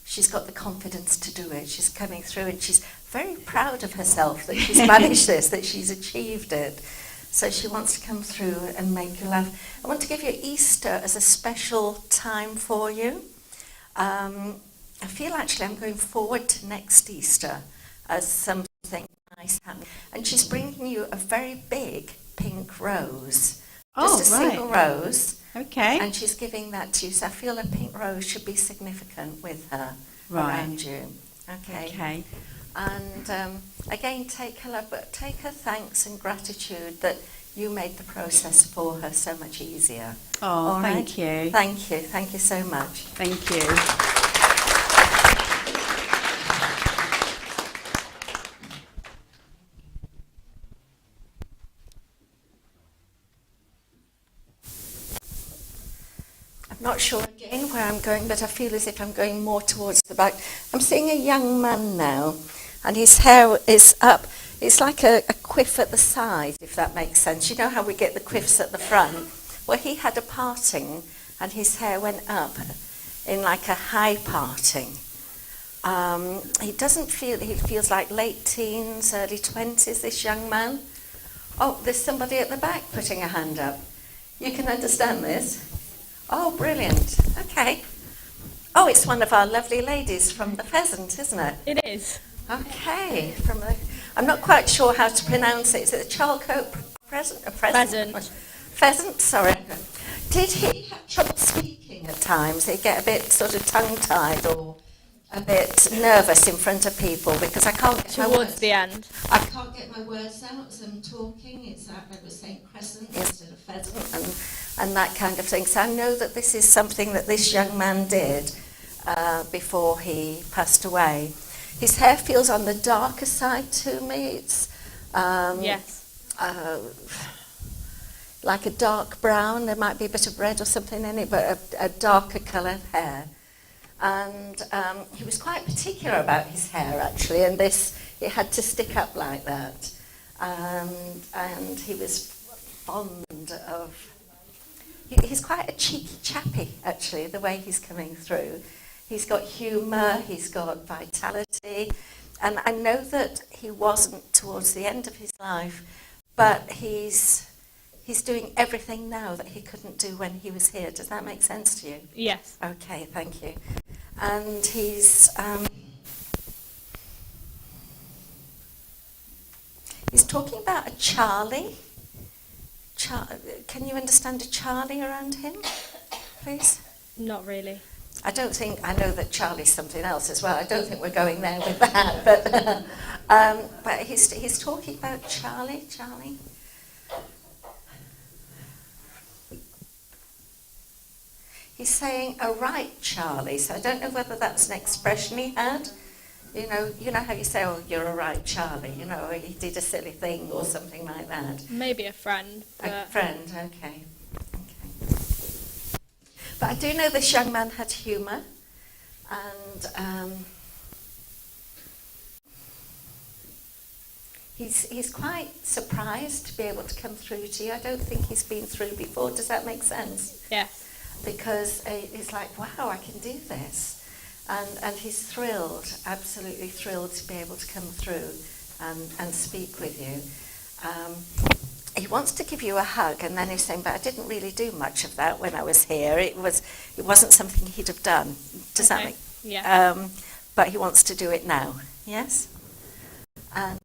she's got the confidence to do it. She's coming through and she's very proud of herself that she's managed this, that she's achieved it. So she wants to come through and make you laugh. I want to give you Easter as a special time for you. I feel actually I'm going forward to next Easter as something nice happening. And she's bringing you a very big pink rose. Just a single rose.
Okay.
And she's giving that to you. So I feel a pink rose should be significant with her around you. Okay.
Okay.
And again, take her love, but take her thanks and gratitude that you made the process for her so much easier.
Oh,
All
thank
right?
you.
Thank you. Thank you so much.
Thank you.
I'm not sure again where I'm going, but I feel as if I'm going more towards the back. I'm seeing a young man now, and his hair is up. It's like a quiff at the side, if that makes sense. You know how we get the quiffs at the front? Well, he had a parting, and his hair went up in like a high parting. He feels like late teens, early 20s, this young man. Oh, there's somebody at the back putting a hand up. You can understand this? Oh, brilliant. Okay. Oh, it's one of our lovely ladies from the Pheasant, isn't it?
It is.
Okay. I'm not quite sure how to pronounce it. Is it a Charlcote Pheasant? Pheasant, sorry. Did he have trouble speaking at times? Did he get a bit sort of tongue-tied or a bit nervous in front of people? Because I can't get my words.
Towards the end.
I can't get my words out as I'm talking. It's like I was saying crescent instead of pheasant and that kind of thing. So I know that this is something that this young man did before he passed away. His hair feels on the darker side to me. It's
Yes.
like a dark brown. There might be a bit of red or something in it, but a darker coloured hair. And he was quite particular about his hair, actually, and it had to stick up like that. And he was fond of... He's quite a cheeky chappy, actually, the way he's coming through. He's got humour, he's got vitality, and I know that he wasn't towards the end of his life, but he's doing everything now that he couldn't do when he was here. Does that make sense to you?
Yes.
Okay, thank you. And he's talking about a Charlie. Can you understand a Charlie around him, please?
Not really.
I know that Charlie's something else as well. I don't think we're going there with that, but he's talking about Charlie. He's saying a right Charlie, so I don't know whether that's an expression he had. You know how you say, oh, you're a right Charlie, or he did a silly thing or something like that.
Maybe a friend.
A friend, okay. But I do know this young man had humour, and he's quite surprised to be able to come through to you. I don't think he's been through before. Does that make sense?
Yes.
Because he's like, wow, I can do this. And he's thrilled, absolutely thrilled to be able to come through and speak with you. He wants to give you a hug, and then he's saying, but I didn't really do much of that when I was here. It wasn't something he'd have done. Does that make...
Yeah.
But he wants to do it now, yes? And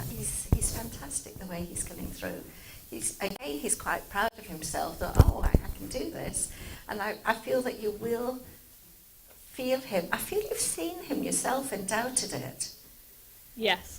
he's fantastic the way he's coming through. He's quite proud of himself that, oh, I can do this. And I feel that you will feel him. I feel you've seen him yourself and doubted it.
Yes.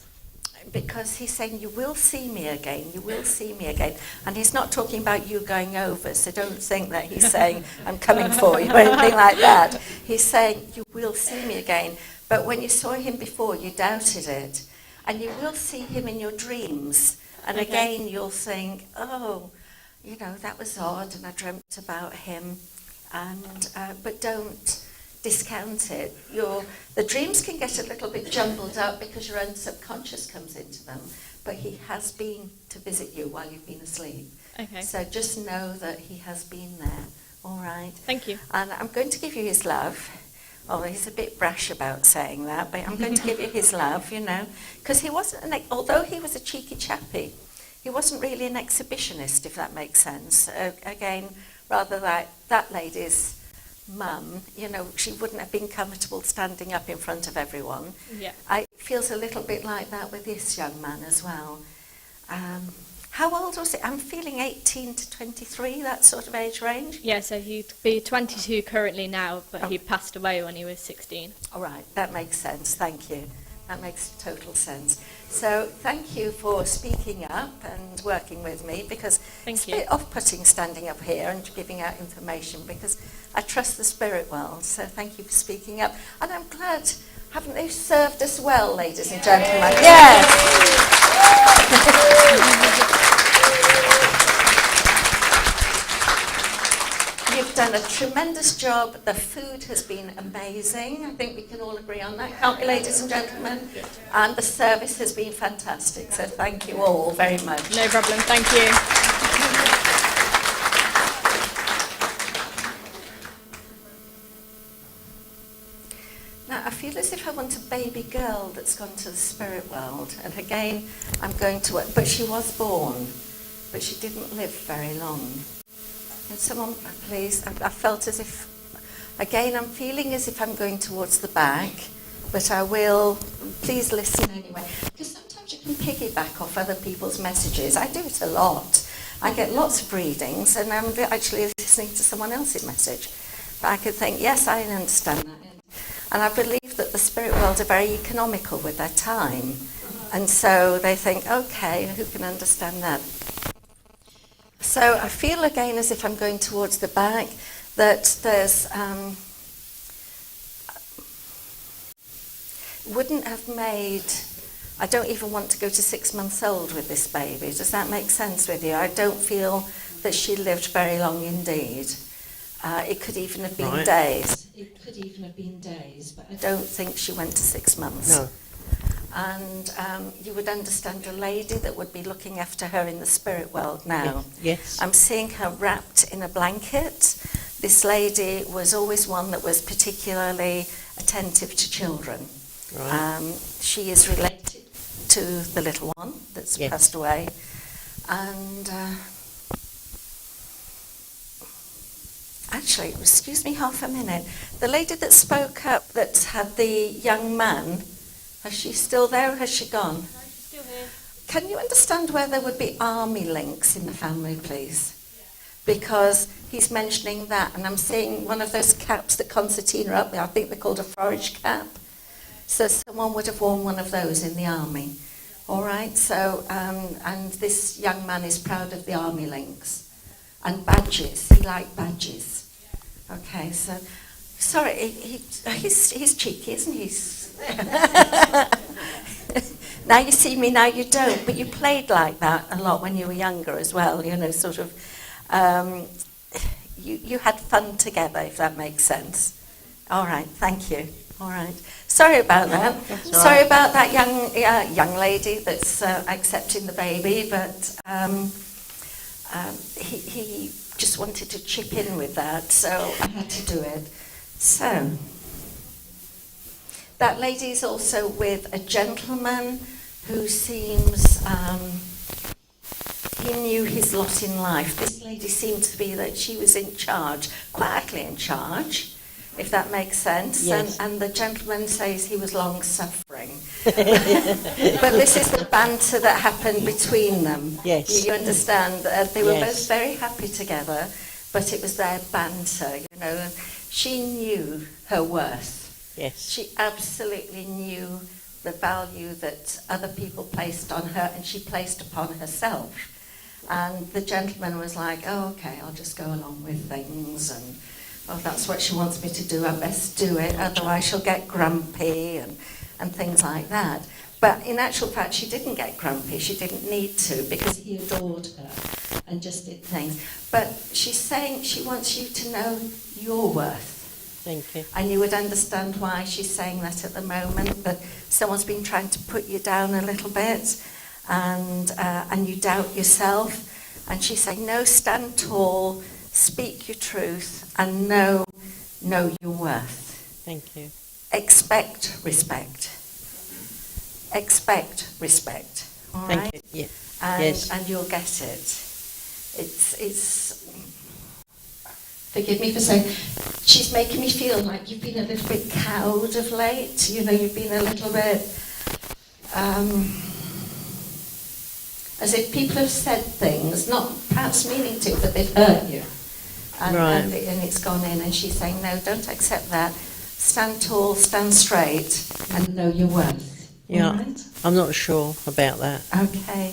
Because he's saying, you will see me again, you will see me again. And he's not talking about you going over, so don't think that he's saying, I'm coming for you, or anything like that. He's saying, you will see me again. But when you saw him before, you doubted it. And you will see him in your dreams. And again, you'll think, oh, that was odd, and I dreamt about him. But don't discount it. The dreams can get a little bit jumbled up because your own subconscious comes into them, but he has been to visit you while you've been asleep.
Okay.
So just know that he has been there. All right.
Thank you.
And I'm going to give you his love. Oh, he's a bit brash about saying that, but I'm going to give you his love, you know, because he wasn't, although he was a cheeky chappy, he wasn't really an exhibitionist, if that makes sense. Again, rather like that lady's mum, you know, she wouldn't have been comfortable standing up in front of everyone.
Yeah.
It feels a little bit like that with this young man as well. How old was it? I'm feeling 18 to 23, that sort of age range.
Yeah, so he'd be 22 currently now, but he passed away when he was 16.
All right, that makes sense. Thank you. That makes total sense. So thank you for speaking up and working with me, because it's a bit off-putting standing up here and giving out information, because I trust the spirit world. So thank you for speaking up. And I'm glad, haven't they served us well, ladies and gentlemen? Yes! You've done a tremendous job. The food has been amazing. I think we can all agree on that, can't we, ladies and gentlemen? And the service has been fantastic. So thank you all very much.
No problem, thank you.
Now, I feel as if I want a baby girl that's gone to the spirit world. And again, I'm going to... But she was born, but she didn't live very long. And someone, please, I felt as if, again, I'm feeling as if I'm going towards the back, but I will, please listen anyway. Because sometimes you can piggyback off other people's messages. I do it a lot. I get lots of readings, and I'm actually listening to someone else's message. But I could think, yes, I understand that. And I believe that the spirit world are very economical with their time. And so they think, okay, who can understand that? So I feel again as if I'm going towards the back, that there's, wouldn't have made, I don't even want to go to 6 months old with this baby. Does that make sense with you? I don't feel that she lived very long indeed. It could even have been days. It could even have been days, but I don't think she went to 6 months.
No.
And you would understand a lady that would be looking after her in the spirit world now.
Yes.
I'm seeing her wrapped in a blanket. This lady was always one that was particularly attentive to children.
Right.
She is related to the little one that's passed away. And actually, excuse me half a minute. The lady that spoke up that had the young man, is she still there or has she gone?
No, she's still here.
Can you understand where there would be army links in the family, please? Because he's mentioning that, and I'm seeing one of those caps that concertina up there, I think they're called a forage cap. So someone would have worn one of those in the army. All right, so, and this young man is proud of the army links. And badges, he liked badges. Okay, so, sorry, he's cheeky, isn't he? Now you see me, now you don't. But you played like that a lot when you were younger as well, you know, sort of. You had fun together, if that makes sense. All right, thank you. All right. Sorry about that. Sorry about that young lady that's accepting the baby, but he just wanted to chip in with that, so I had to do it. So, that lady is also with a gentleman who seems, he knew his lot in life. This lady seemed to be that she was in charge, quietly in charge, if that makes sense.
Yes.
And the gentleman says he was long-suffering. But this is the banter that happened between them.
Yes.
You understand? They were
Yes.
both very happy together, but it was their banter, you know. And she knew her worth.
Yes.
She absolutely knew the value that other people placed on her and she placed upon herself. And the gentleman was like, oh, okay, I'll just go along with things, and oh, that's what she wants me to do, I best do it, otherwise she'll get grumpy and things like that. But in actual fact, she didn't get grumpy, she didn't need to, because he adored her and just did things. But she's saying she wants you to know your worth.
Thank you.
And you would understand why she's saying that at the moment, that someone's been trying to put you down a little bit, and you doubt yourself. And she's saying, no, stand tall, speak your truth, and know your worth.
Thank you.
Expect respect. Expect respect. All
Thank
right?
you. Yeah.
And,
Yes.
and you'll get it. It's. Forgive me for saying, she's making me feel like you've been a little bit cowed of late. You know, you've been a little bit, as if people have said things, not perhaps meaning to, but they've hurt you. And,
Right.
and it's gone in, and she's saying, no, don't accept that. Stand tall, stand straight, and know your worth.
Yeah.
All right?
I'm not sure about that.
Okay.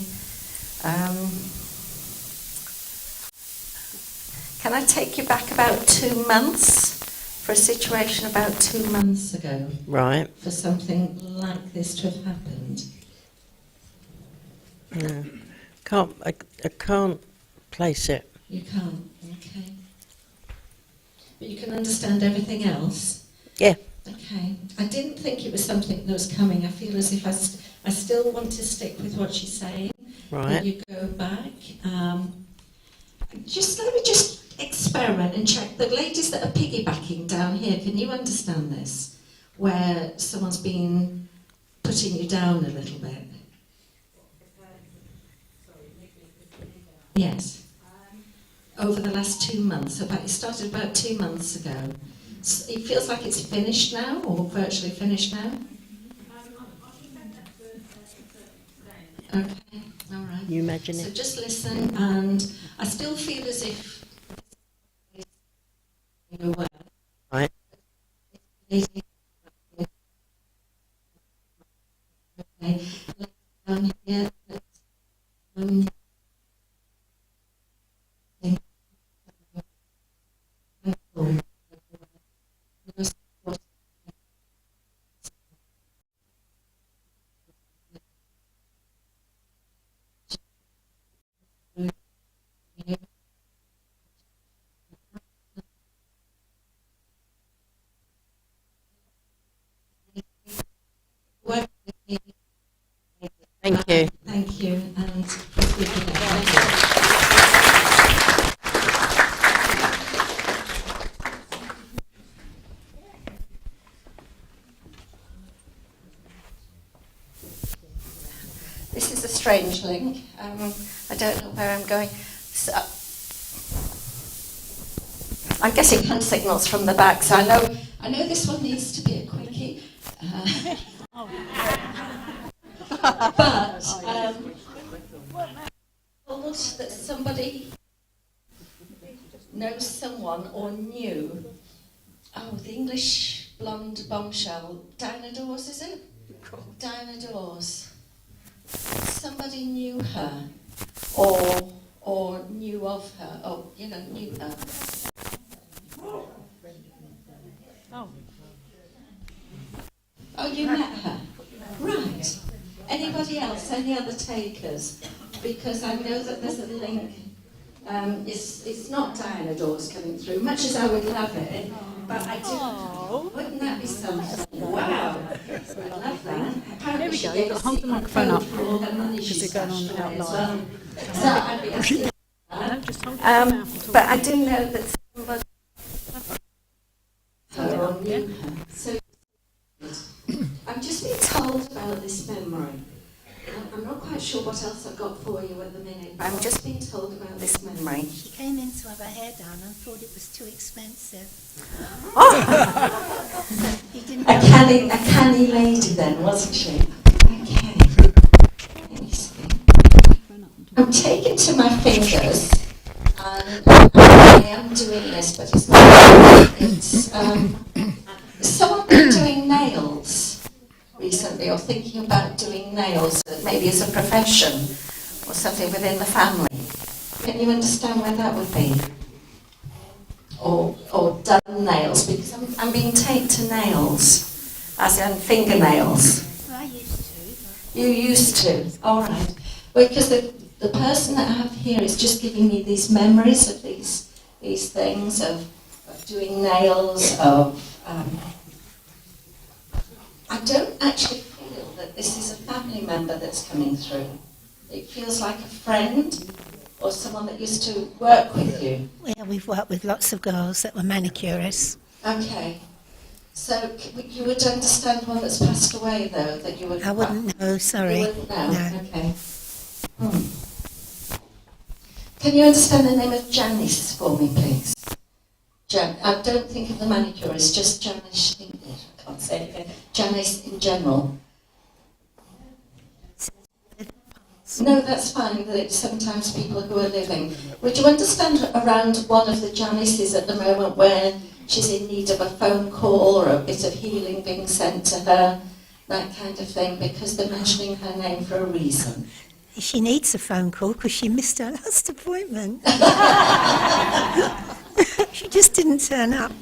Can I take you back about 2 months for a situation about 2 months ago?
Right.
For something like this to have happened?
No. I can't place it.
You can't, okay. But you can understand everything else?
Yeah.
Okay. I didn't think it was something that was coming. I feel as if I still want to stick with what she's saying.
Right.
When you go back. Let me just experiment and check. The ladies that are piggybacking down here, can you understand this? Where someone's been putting you down a little bit? Yes. Over the last 2 months. It started about 2 months ago. So it feels like it's finished now, or virtually finished now? Okay, all right.
You imagine
So
it.
just listen, and I still feel as if you're aware.
Right.
Okay, down here.
Thank you.
Thank you, and for speaking up. Thank you. This is a strange link. I don't know where I'm going. So, I'm getting hand signals from the back, so I know this one needs to be a quickie. But told that somebody knows someone or knew. Oh, the English blonde bombshell, Diana Dawes, is it? Diana Dawes. Somebody knew her, or knew of her, or knew her. Oh, you met her? Right. Anybody else? Any other takers? Because I know that there's a link. It's not Diana Dawes coming through, much as I would love it, but I do. Wouldn't that be something? Wow. I love that.
There we go. You've got to hold the microphone up because they're going on out loud.
So I'd be asking but I do know that somebody knew her. So I've just been told about this memory. I'm not quite sure what else I've got for you at the minute, but I'm just being told about this memory.
She came in to have her hair done and thought it was too expensive.
A canny lady then, wasn't she? Okay. Let me see. I'm taking to my fingers, and I am doing this, but it's not. It's someone been doing nails recently, or thinking about doing nails, maybe as a profession or something within the family. Can you understand where that would be? Or done nails, because I'm being taken to nails, as in fingernails.
I used to.
You used to, all right. Because the person that I have here is just giving me these memories of these things, of doing nails, of... I don't actually feel that this is a family member that's coming through. It feels like a friend or someone that used to work with you.
Yeah, we've worked with lots of girls that were manicurists.
Okay. So you would understand one that's passed away, though, that you would...
I wouldn't know, sorry.
You wouldn't know?
No.
Okay. Can you understand the name of Janice for me, please? I don't think of the manicurist, just Janice. I can't say it again. Janice in general. No, that's fine. That it's sometimes people who are living. Would you understand around one of the Janices at the moment where she's in need of a phone call or a bit of healing being sent to her, that kind of thing, because they're mentioning her name for a reason?
She needs a phone call because she missed her last appointment. She just didn't turn up.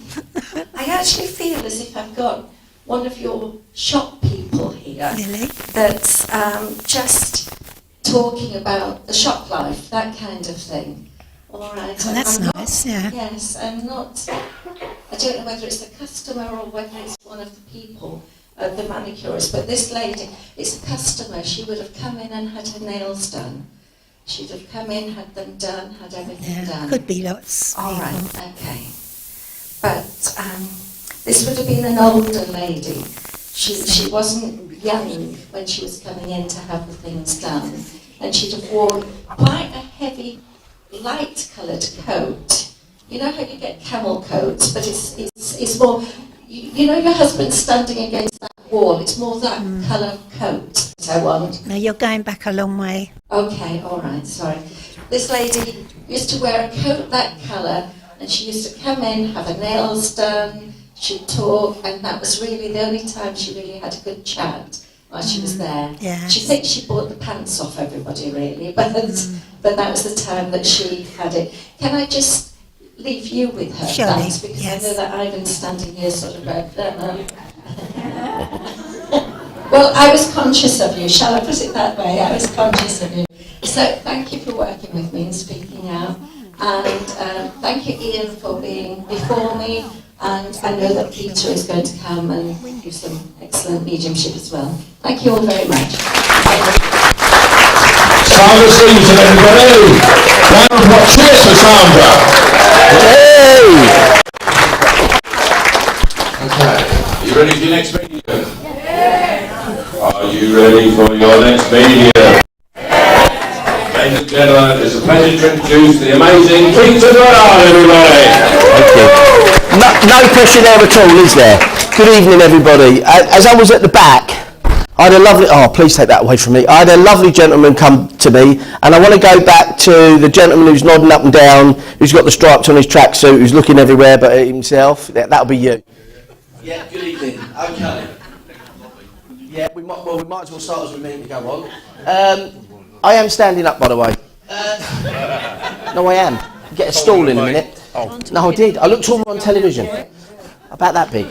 I actually feel as if I've got one of your shop people here
Really?
that's just talking about the shop life, that kind of thing. All right.
Oh, that's
I'm
nice,
not,
yeah.
Yes, I don't know whether it's the customer or whether it's one of the people, the manicurist, but this lady, it's a customer. She would have come in and had her nails done. She'd have come in, had them done, had everything done.
Could be lots.
All right, okay. But this would have been an older lady. She wasn't young when she was coming in to have the things done, and she'd have worn quite a heavy, light-coloured coat. You know how you get camel coats, but it's more. You know your husband's standing against that wall. It's more that colour of coat that I want.
No, you're going back a long way.
Okay, all right, sorry. This lady used to wear a coat that colour, and she used to come in, have her nails done, she'd talk, and that was really the only time she really had a good chat while she was there.
Yeah.
She thinks she bought the pants off everybody, really, but that was the time that she had it. Can I just leave you with her?
Surely,
Thanks, because
yes.
I know that Ivan's standing here sort of going, Well, I was conscious of you, shall I put it that way? I was conscious of you. So thank you for working with me and speaking out. And thank you, Iain, for being before me. And I know that Peter is going to come and give some excellent mediumship as well. Thank you all very much.
Sandra Stevenson, everybody! Round of cheers for Sandra! Hey! Okay, you ready for your next meeting? Are you ready for your next media? Ladies and gentlemen, it's a pleasure to introduce the amazing Peter Brown, everybody!
Thank you. No pressure there at all, is there? Good evening, everybody. As I was at the back, I had a lovely... Oh, please take that away from me. I had a lovely gentleman come to me, and I want to go back to the gentleman who's nodding up and down, who's got the stripes on his tracksuit, who's looking everywhere but at himself. That'll be you. Yeah, good evening. Okay. Yeah, we might as well start as we mean to go on. I am standing up, by the way. No, I am. Get a stool in a minute. Oh. No, I did. I looked taller on television. About that big.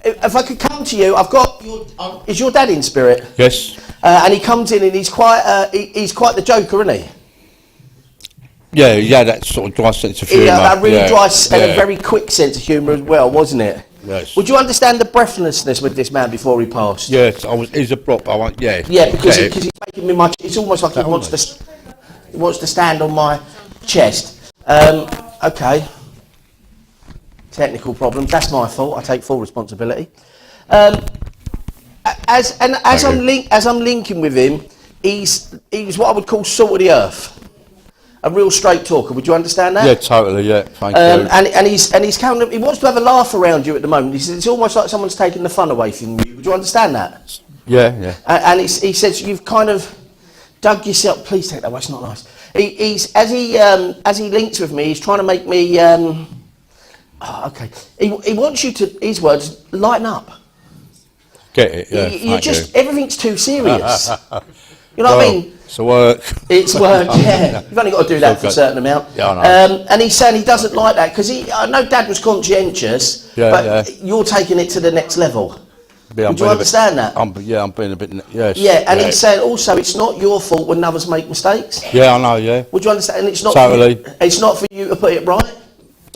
If I could come to you, I've got your... is your dad in spirit?
Yes.
And he comes in and he's quite the joker, isn't he?
Yeah, that sort of dry sense of humour.
Yeah, that really dry and a very quick sense of humour as well, wasn't it?
Yes.
Would you understand the breathlessness with this man before he passed?
Yes, he's a prop. Yeah.
Yeah, because he's making me much. It's almost like he wants to stand on my chest. Okay. Technical problems. That's my fault. I take full responsibility. As I'm linking with him, he's what I would call salt of the earth. A real straight talker. Would you understand that?
Yeah, totally. Yeah, thank you.
And he's kind of, he wants to have a laugh around you at the moment. He says it's almost like someone's taking the fun away from you. Would you understand that?
Yeah.
And he says you've kind of dug yourself. Please take that away. It's not nice. As he links with me, he's trying to make me. Okay. He wants you to, his words, lighten up.
Get it? Yeah.
Everything's too serious. You know what I mean?
It's work.
It's work, yeah. You've only got to do that for a certain amount.
Yeah, I know.
And he's saying he doesn't like that because I know Dad was conscientious, but you're taking it to the next level.
Yeah,
Would you understand that?
I'm being a bit. Yes.
Yeah, and he's saying also it's not your fault when others make mistakes.
Yeah, I know. Yeah.
Would you understand? And it's not
totally.
It's not for you to put it right.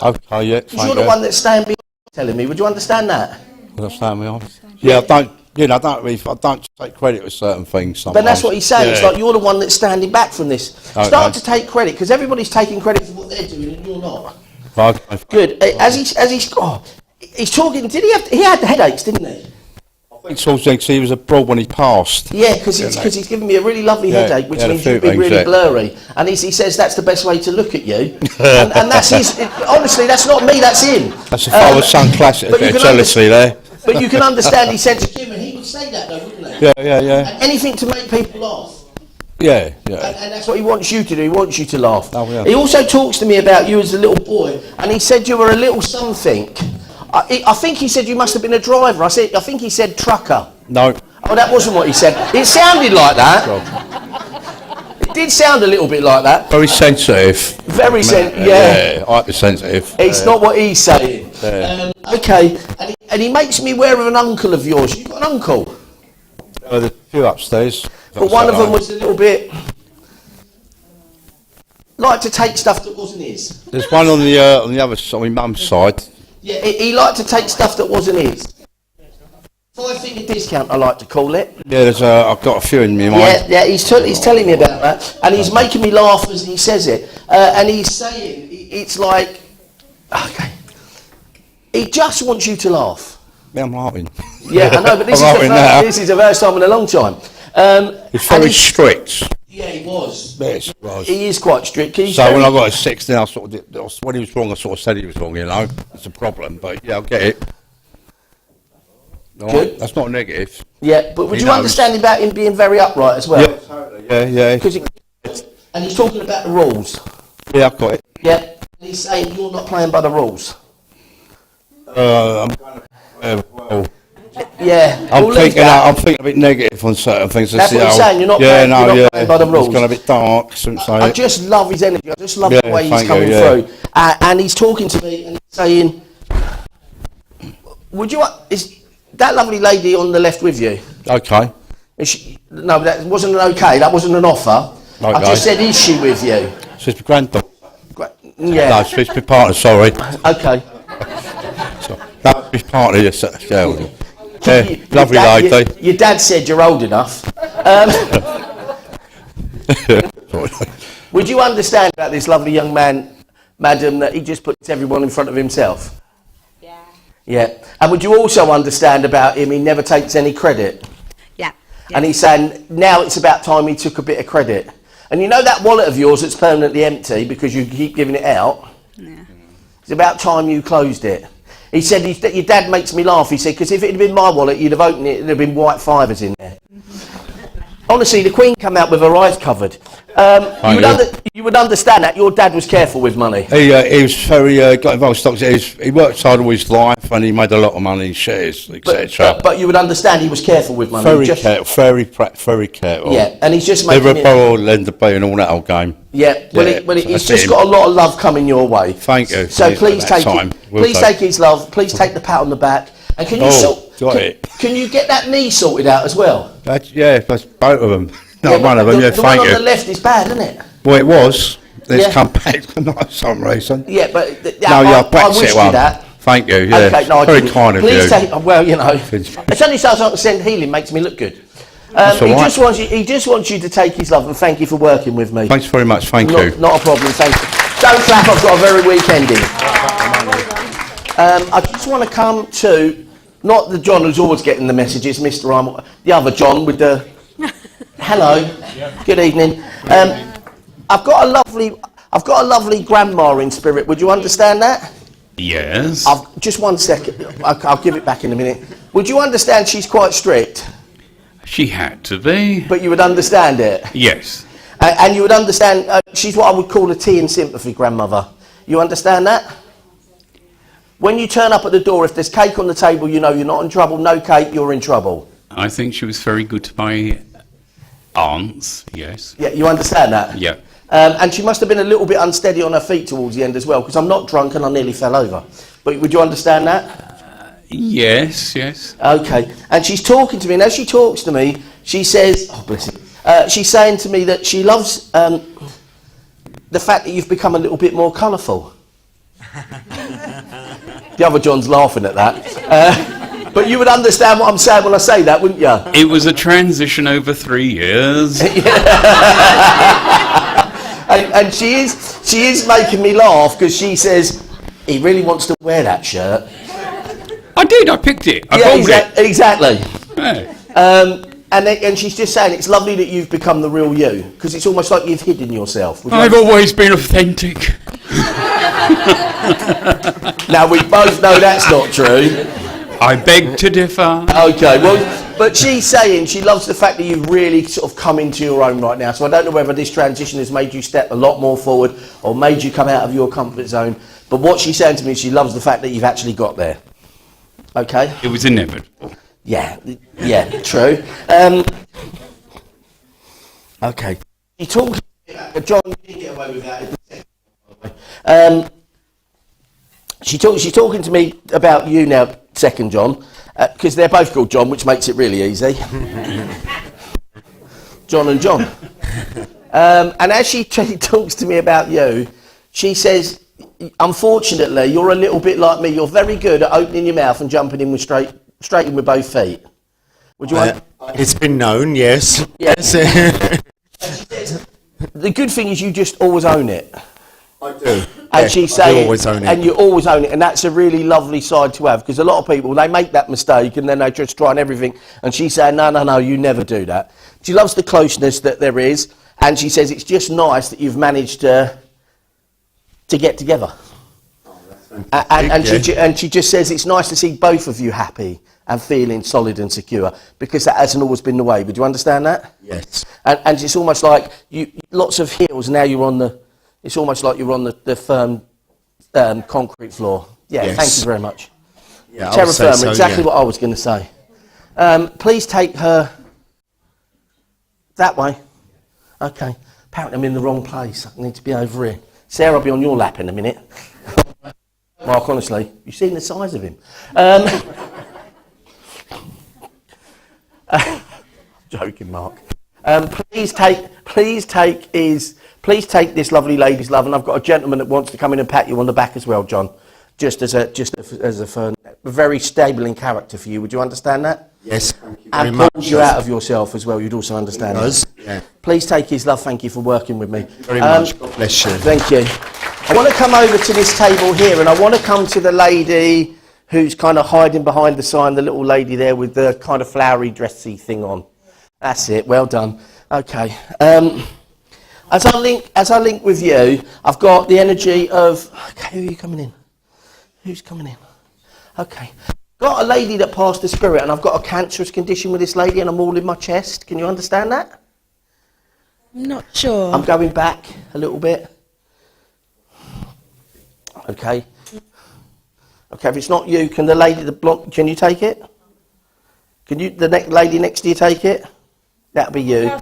Okay. Yeah.
Because you're the one that's staying behind telling me. Would you understand that?
Understand me? Yeah, I don't. You know, I don't take credit for certain things sometimes.
But that's what he's saying. Yeah. It's like you're the one that's standing back from this. Okay. Start to take credit because everybody's taking credit for what they're doing and you're not.
Okay.
Good. he's talking. Did he have? He had the headaches, didn't he?
I think towards the end, 'cause he was abroad when he passed.
Yeah, because he's given me a really lovely
Yeah,
headache, which
he had a
means
few
you've been
things,
really
yeah.
blurry. And he says that's the best way to look at you. and that's his. Honestly, that's not me. That's him.
That's a father-son classic. A
but you
bit of
can
jealousy there.
But you can understand his sense of humour. He would say that, though, wouldn't he?
Yeah, yeah, yeah.
And anything to make people laugh.
Yeah, yeah.
And that's what he wants you to do. He wants you to laugh.
Oh, yeah.
He also talks to me about you as a little boy, and he said you were a little something. I think he said you must have been a driver. I think he said trucker.
No.
Oh, that wasn't what he said. It sounded like that. It did sound a little bit like that.
Very sensitive.
Very sensitive,
Yeah, hypersensitive.
It's not what he's saying.
Yeah.
Okay, and he makes me aware of an uncle of yours. You've got an uncle?
There's a few upstairs.
But one of them was a little bit... like to take stuff that wasn't his.
There's one on the other side, on my mum's side.
Yeah, he liked to take stuff that wasn't his. 5-figure discount, I like to call it.
Yeah, I've got a few in my mind.
Yeah, he's telling me about that, and he's making me laugh as he says it. And he's saying, it's like, okay, he just wants you to laugh.
Yeah, I'm laughing.
Yeah, I know, but this is the first time in a long time.
He's very strict.
Yeah, he was.
Yes, he was.
He is quite strict.
So when I got a 16, I sort of did, when he was wrong, I sort of said he was wrong, you know. It's a problem, but yeah, I'll get it. All right, that's not negative.
Yeah, but would you understand about him being very upright as well?
Yeah, totally. Yeah.
And he's talking about the rules.
Yeah, I've got it.
Yeah, and he's saying you're not playing by the rules.
I'm going to, well,
yeah,
I'm thinking a bit negative on certain things.
That's what he's saying. You're not playing by the rules.
It's gone a bit dark.
I just love his energy. I just love the way he's coming through. And he's talking to me and he's saying, "Would you? Is that lovely lady on the left with you?"
Okay.
No, that wasn't an okay. That wasn't an offer.
Okay.
I just said, "Is she with you?"
She's my granddaughter.
Yeah.
No, she's my partner. Sorry.
Okay.
That's my partner. Yes, lovely lady.
Your dad said you're old enough. Would you understand about this lovely young man, madam, that he just puts everyone in front of himself?
Yeah.
Yeah. And would you also understand about him, he never takes any credit?
Yeah.
And he's saying, now it's about time he took a bit of credit. And you know that wallet of yours that's permanently empty because you keep giving it out?
Yeah.
It's about time you closed it. He said, your dad makes me laugh. He said, because if it had been my wallet, you'd have opened it, there'd have been white fivers in there. Honestly, the Queen come out with her eyes covered. You would understand that. Your dad was careful with money.
He was very, got involved in stocks. He worked hard all his life and he made a lot of money in shares, etc.
But you would understand he was careful with money.
Very careful, very careful.
Yeah, and he's just making
never borrow, lend a and all that old game.
Yeah, well, he's just got a lot of love coming your way.
Thank you.
So please take it. Please take his love. Please take the pat on the back. And can you can you get that knee sorted out as well?
That's both of them. Not one of them. Yeah,
the
thank
one
you.
on the left is bad, isn't it?
Well, it was. It's come back for some reason.
Yeah, but
I
wish you that.
Thank you. Yeah,
okay, no,
very kind of you.
Please take. Well, you know, it's only so I can send healing makes me look good. He just wants you to take his love and thank you for working with me.
Thanks very much. Thank you.
Not a problem. Thank you. Don't clap. I've got a very weak ending. I just want to come to not the John who's always getting the messages, Mr. Armour, the other John with the hello, good evening. I've got a lovely grandma in spirit. Would you understand that?
Yes.
Just 1 second. I'll give it back in a minute. Would you understand she's quite strict?
She had to be.
But you would understand it?
Yes.
And you would understand, she's what I would call a tea and sympathy grandmother. You understand that? When you turn up at the door, if there's cake on the table, you know you're not in trouble. No cake, you're in trouble.
I think she was very good to my aunts, yes.
Yeah, you understand that?
Yeah.
And she must have been a little bit unsteady on her feet towards the end as well, because I'm not drunk and I nearly fell over. But would you understand that?
Yes.
Okay. And she's talking to me, and as she talks to me, she says, oh, bless you, she's saying to me that she loves the fact that you've become a little bit more colourful. The other John's laughing at that. But you would understand what I'm saying when I say that, wouldn't you?
It was a transition over 3 years.
And she is making me laugh because she says, he really wants to wear that shirt.
did. I picked it. I bought it.
Exactly.
Yeah.
And she's just saying it's lovely that you've become the real you, because it's almost like you've hidden yourself.
I've always been authentic.
Now we both know that's not true.
I beg to differ.
Okay, well, but she's saying she loves the fact that you've really sort of come into your own right now. So I don't know whether this transition has made you step a lot more forward or made you come out of your comfort zone. But what she's saying to me is she loves the fact that you've actually got there. Okay?
It was inevitable.
Yeah, true. Okay. She talks. John, you didn't get away with that. She's talking to me about you now, second John, because they're both called John, which makes it really easy. John and John. And as she talks to me about you, she says, unfortunately, you're a little bit like me. You're very good at opening your mouth and jumping in with straight in with both feet. Would you want?
It's been known, yes.
Yes. The good thing is you just always own it.
I do.
And she's saying,
I always own it.
and you always own it, and that's a really lovely side to have, because a lot of people, they make that mistake and then they just try and everything, and she's saying, no, you never do that. She loves the closeness that there is, and she says it's just nice that you've managed to get together. And she just says it's nice to see both of you happy and feeling solid and secure, because that hasn't always been the way. Would you understand that?
Yes.
And it's almost like lots of hills, now you're on the, it's almost like you're on the firm concrete floor. Yeah,
Yes.
thank you very much.
Yeah,
Terra
I'll say
firma,
so,
exactly
yeah.
what I was going to say. Please take her that way. Okay. Apparently I'm in the wrong place. I need to be over here. Sarah will be on your lap in a minute. Mark, honestly, you've seen the size of him. Joking, Mark. Please take this lovely lady's love, and I've got a gentleman that wants to come in and pat you on the back as well, John. Just as a very stable in character for you. Would you understand that?
Yes, thank you very
and
much.
pulls you out of yourself as well. You'd also understand that.
Yeah.
Please take his love. Thank you for working with me.
Thank you very much. God bless you.
Thank you. I want to come over to this table here, and I want to come to the lady who's kind of hiding behind the sign, the little lady there with the kind of flowery dressy thing on. That's it. Well done. Okay. As I link with you, I've got the energy of. Okay, who are you coming in? Who's coming in? Okay. Got a lady that passed the spirit, and I've got a cancerous condition with this lady, and I'm all in my chest. Can you understand that?
I'm not sure.
I'm going back a little bit. Okay. Okay, if it's not you, can the lady, can you take it? Can you, the lady next to you, take it? That'll be you.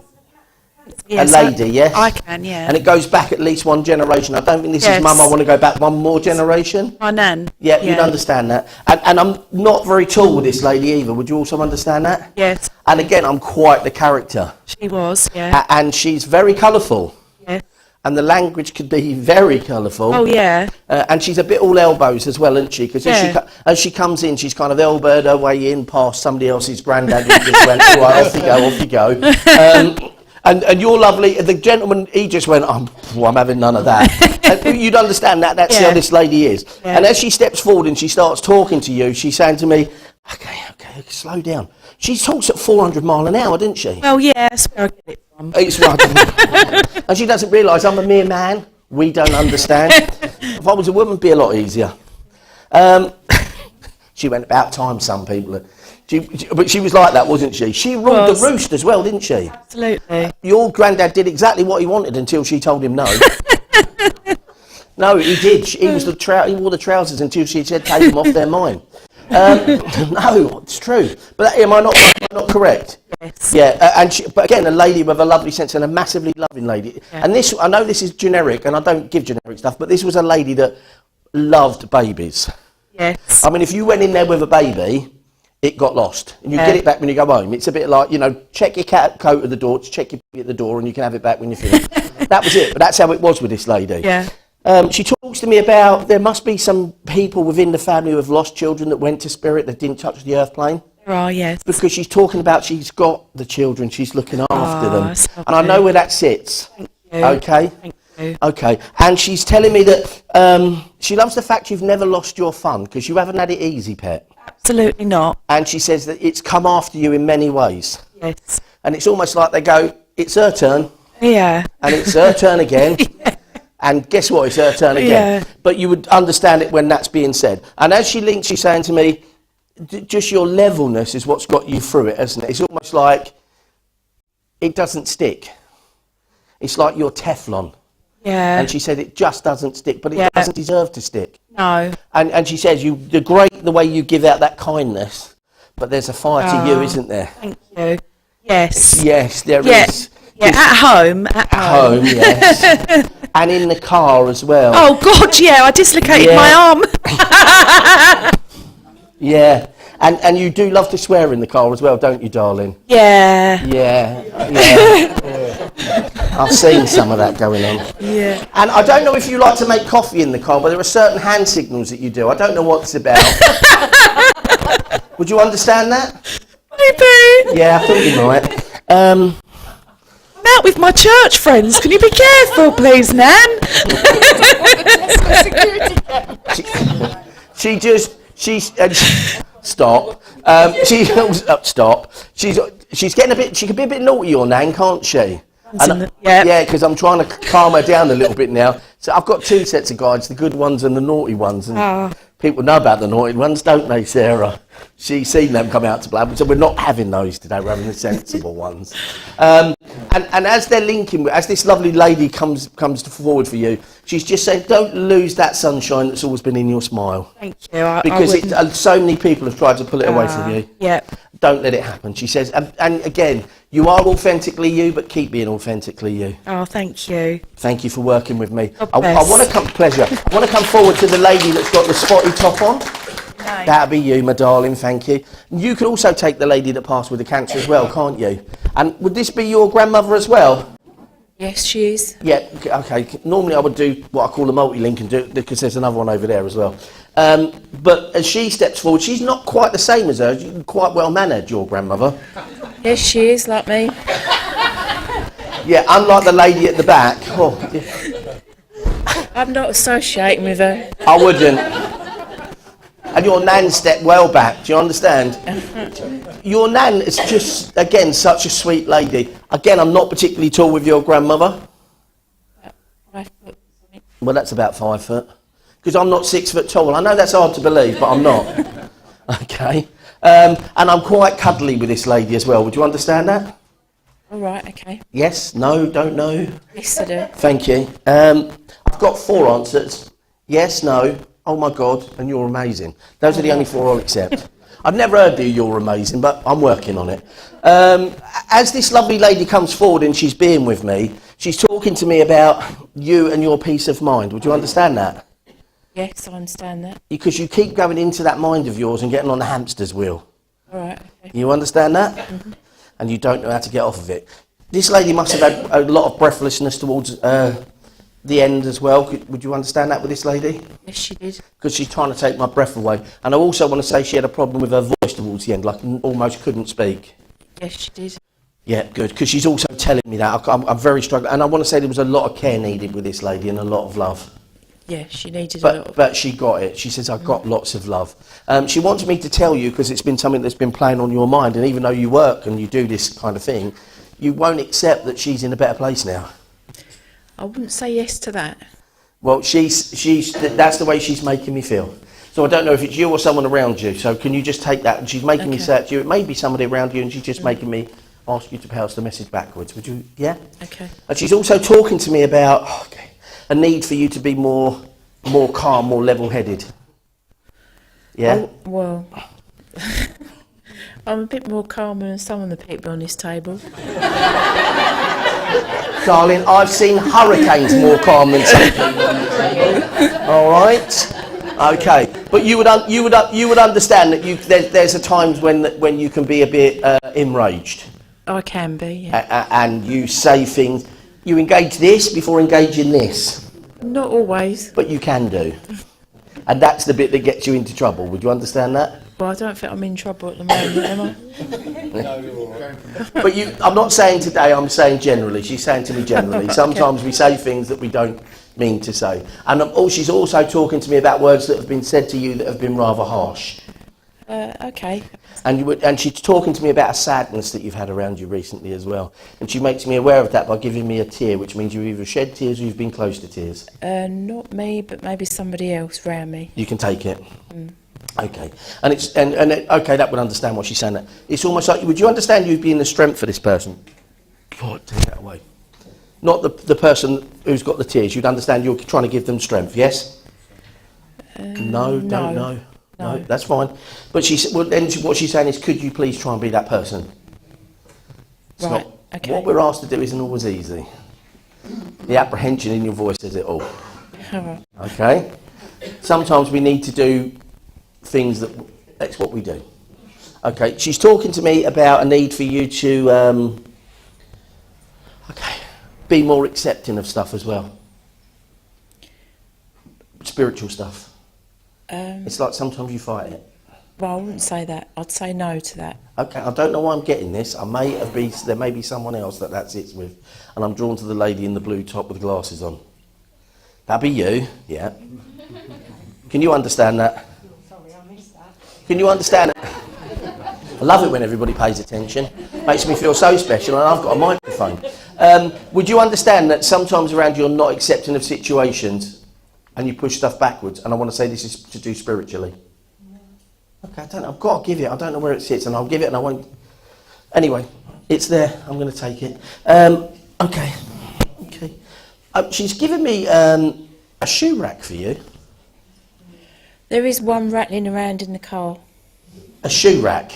Yes,
a lady, yes?
I can, yeah.
And it goes back at least one generation. I don't think this is Mum. I want to go back one more generation.
My nan.
Yeah, you'd understand that. And I'm not very tall with this lady either. Would you also understand that?
Yes.
And again, I'm quite the character.
She was, yeah.
And she's very colourful.
Yeah.
And the language could be very colourful.
Oh, yeah.
And she's a bit all elbows as well, isn't she? Because as she comes in, she's kind of elbowed her way in past somebody else's granddad who just went, all right, off you go. And you're lovely. The gentleman, he just went, I'm having none of that. And you'd understand that. That's how this lady is. Yeah. And as she steps forward and she starts talking to you, she's saying to me, okay, slow down. She talks at 400 mile an hour, didn't she?
Well, yeah, that's where I get it from.
It's right. And she doesn't realise I'm a mere man. We don't understand. If I was a woman, it'd be a lot easier. She went about time, some people. But she was like that, wasn't she? She ruled the roost as well, didn't she?
Absolutely.
Your granddad did exactly what he wanted until she told him no. No, he did. He wore the trousers until she said take them off their mind. No, it's true. But am I not correct?
Yes.
Yeah, but again, a lady with a lovely sense and a massively loving lady. Yeah. And this, I know this is generic, and I don't give generic stuff, but this was a lady that loved babies.
Yes.
I mean, if you went in there with a baby, it got lost, and you get it back when you go home. It's a bit like, check your coat at the door, check your baby at the door, and you can have it back when you finish. That was it, but that's how it was with this lady.
Yeah.
She talks to me about there must be some people within the family who have lost children that went to spirit that didn't touch the earth plane.
There are, yes.
Because she's talking about she's got the children, she's looking after them. And I know where that sits.
Thank you.
Okay?
Thank you.
you.
Okay, and she's telling me that she loves the fact you've never lost your fun because you haven't had it easy, pet.
Absolutely not.
And she says that it's come after you in many ways.
Yes.
And it's almost like they go, it's her turn.
Yeah.
And it's her turn again.
Yeah.
And guess what? It's her turn again.
Yeah.
But you would understand it when that's being said. And as she links, she's saying to me, just your levelness is what's got you through it, isn't it? It's almost like it doesn't stick. It's like you're Teflon.
Yeah.
And she said it just doesn't stick, but it doesn't deserve to stick.
No.
And she says the way you give out that kindness, but there's a fire to you, isn't there?
Thank you. Yes.
Yes, there is.
Yeah, at home. At home,
yes. And in the car as well.
Oh, God, yeah, I dislocated my arm.
Yeah. And you do love to swear in the car as well, don't you, darling?
Yeah.
Yeah. I've seen some of that going on.
Yeah.
And I don't know if you like to make coffee in the car, but there are certain hand signals that you do. I don't know what it's about. Would you understand that?
Maybe.
Yeah, I thought you might.
I'm out with my church friends. Can you be careful, please, Nan?
Stop. Stop. She can be a bit naughty, your Nan, can't she? Yeah, because I'm trying to calm her down a little bit now. So I've got two sets of guides, the good ones and the naughty ones. And people know about the naughty ones, don't they, Sarah? She's seen them come out to play. So we're not having those today, we're having the sensible ones. And as they're linking, as this lovely lady comes forward for you, she's just saying, don't lose that sunshine that's always been in your smile.
Thank you.
Because so many people have tried to pull it away from you.
Yeah.
Don't let it happen, she says. And again, you are authentically you, but keep being authentically you.
Oh, thank you.
Thank you for working with me.
God
I want to come forward to the lady that's got the spotty top on.
No.
That'll be you, my darling, thank you. You can also take the lady that passed with the cancer as well, can't you? And would this be your grandmother as well?
Yes, she is.
Yeah, okay. Normally I would do what I call a multi-link and do it because there's another one over there as well. But as she steps forward, she's not quite the same as her. She's quite well mannered, your grandmother.
Yes, she is, like me.
Yeah, unlike the lady at the back. Oh, yeah.
I'm not associating with her.
I wouldn't. And your Nan stepped well back, do you understand? Your Nan is just, again, such a sweet lady. Again, I'm not particularly tall with your grandmother.
5 foot.
Well, that's about 5 foot. Because I'm not 6 foot tall. I know that's hard to believe, but I'm not. Okay. And I'm quite cuddly with this lady as well. Would you understand that?
All right, okay.
Yes, no, don't know.
Yes, I do.
Thank you. I've got 4 answers. Yes, no, oh my God, and you're amazing. Those are the only 4 I'll accept. I've never heard the you're amazing, but I'm working on it. As this lovely lady comes forward and she's being with me, she's talking to me about you and your peace of mind. Would you understand that?
Yes, I understand that.
Because you keep going into that mind of yours and getting on the hamster's wheel.
All right, okay.
You understand that? Mm-hmm. And you don't know how to get off of it. This lady must have had a lot of breathlessness towards the end as well. Would you understand that with this lady?
Yes, she did.
Because she's trying to take my breath away. And I also want to say she had a problem with her voice towards the end, like almost couldn't speak.
Yes, she did.
Yeah, good. Because she's also telling me that. I'm very struggling. And I want to say there was a lot of care needed with this lady and a lot of love.
Yeah, she needed a lot of...
But she got it. She says, I got lots of love. She wants me to tell you, because it's been something that's been playing on your mind, and even though you work and you do this kind of thing, you won't accept that she's in a better place now.
I wouldn't say yes to that.
Well, that's the way she's making me feel. So I don't know if it's you or someone around you. So can you just take that? And she's making me say it to you. It may be somebody around you, and she's just making me ask you to pass the message backwards. Would you? Yeah?
Okay.
And she's also talking to me about a need for you to be more calm, more level-headed. Yeah?
Oh, well, I'm a bit more calmer than some of the people on this table.
Darling, I've seen hurricanes more calm than some people on this table. All right? Okay. But you would understand that there's a times when you can be a bit enraged.
I can be, yeah.
And you say things. You engage this before engaging this.
Not always.
But you can do. And that's the bit that gets you into trouble. Would you understand that?
Well, I don't think I'm in trouble at the moment, am I?
But I'm not saying today, I'm saying generally. She's saying to me generally.
Okay.
Sometimes we say things that we don't mean to say. And she's also talking to me about words that have been said to you that have been rather harsh.
Okay.
And she's talking to me about a sadness that you've had around you recently as well. And she makes me aware of that by giving me a tear, which means you've either shed tears or you've been close to tears.
Not me, but maybe somebody else around me.
You can take it. Okay. Okay, that would understand what she's saying. That it's almost like, would you understand you being the strength for this person? God, take that away. Not the person who's got the tears. You'd understand you're trying to give them strength, yes? No, don't know. No, that's fine. But what she's saying is, could you please try and be that person?
Right, okay.
What we're asked to do isn't always easy. The apprehension in your voice says it all.
All right.
Okay? Sometimes we need to do things that's what we do. Okay, she's talking to me about a need for you to be more accepting of stuff as well. Spiritual stuff. It's like sometimes you fight it.
Well, I wouldn't say that. I'd say no to that.
Okay, I don't know why I'm getting this. There may be someone else that sits with, and I'm drawn to the lady in the blue top with glasses on. That'd be you, yeah. Can you understand that?
Sorry, I missed that.
Can you understand it? I love it when everybody pays attention. Makes me feel so special, and I've got a microphone. Would you understand that sometimes around you're not accepting of situations and you push stuff backwards? And I want to say this is to do spiritually. Okay, I don't know. I've got to give it. I don't know where it sits, and I'll give it, and I won't. Anyway, it's there. I'm going to take it. Okay. She's given me a shoe rack for you.
There is one rattling around in the car.
A shoe rack?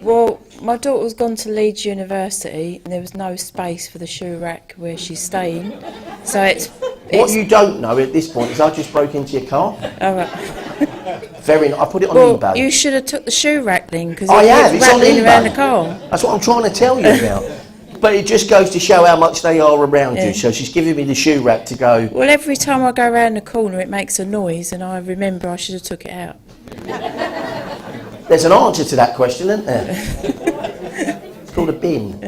Well, my daughter's gone to Leeds University and there was no space for the shoe rack where she's staying. So it's
what you don't know at this point is I just broke into your car.
All right.
I put it on eBay.
Well, you should have took the shoe rack then, because
I have.
it's
It's on
rattling around the
eBay.
car.
That's what I'm trying to tell you about. But it just goes to show how much they are around you. So she's giving me the shoe rack to go.
Well, every time I go around the corner, it makes a noise, and I remember I should have took it out.
There's an answer to that question, isn't there? It's called a bin.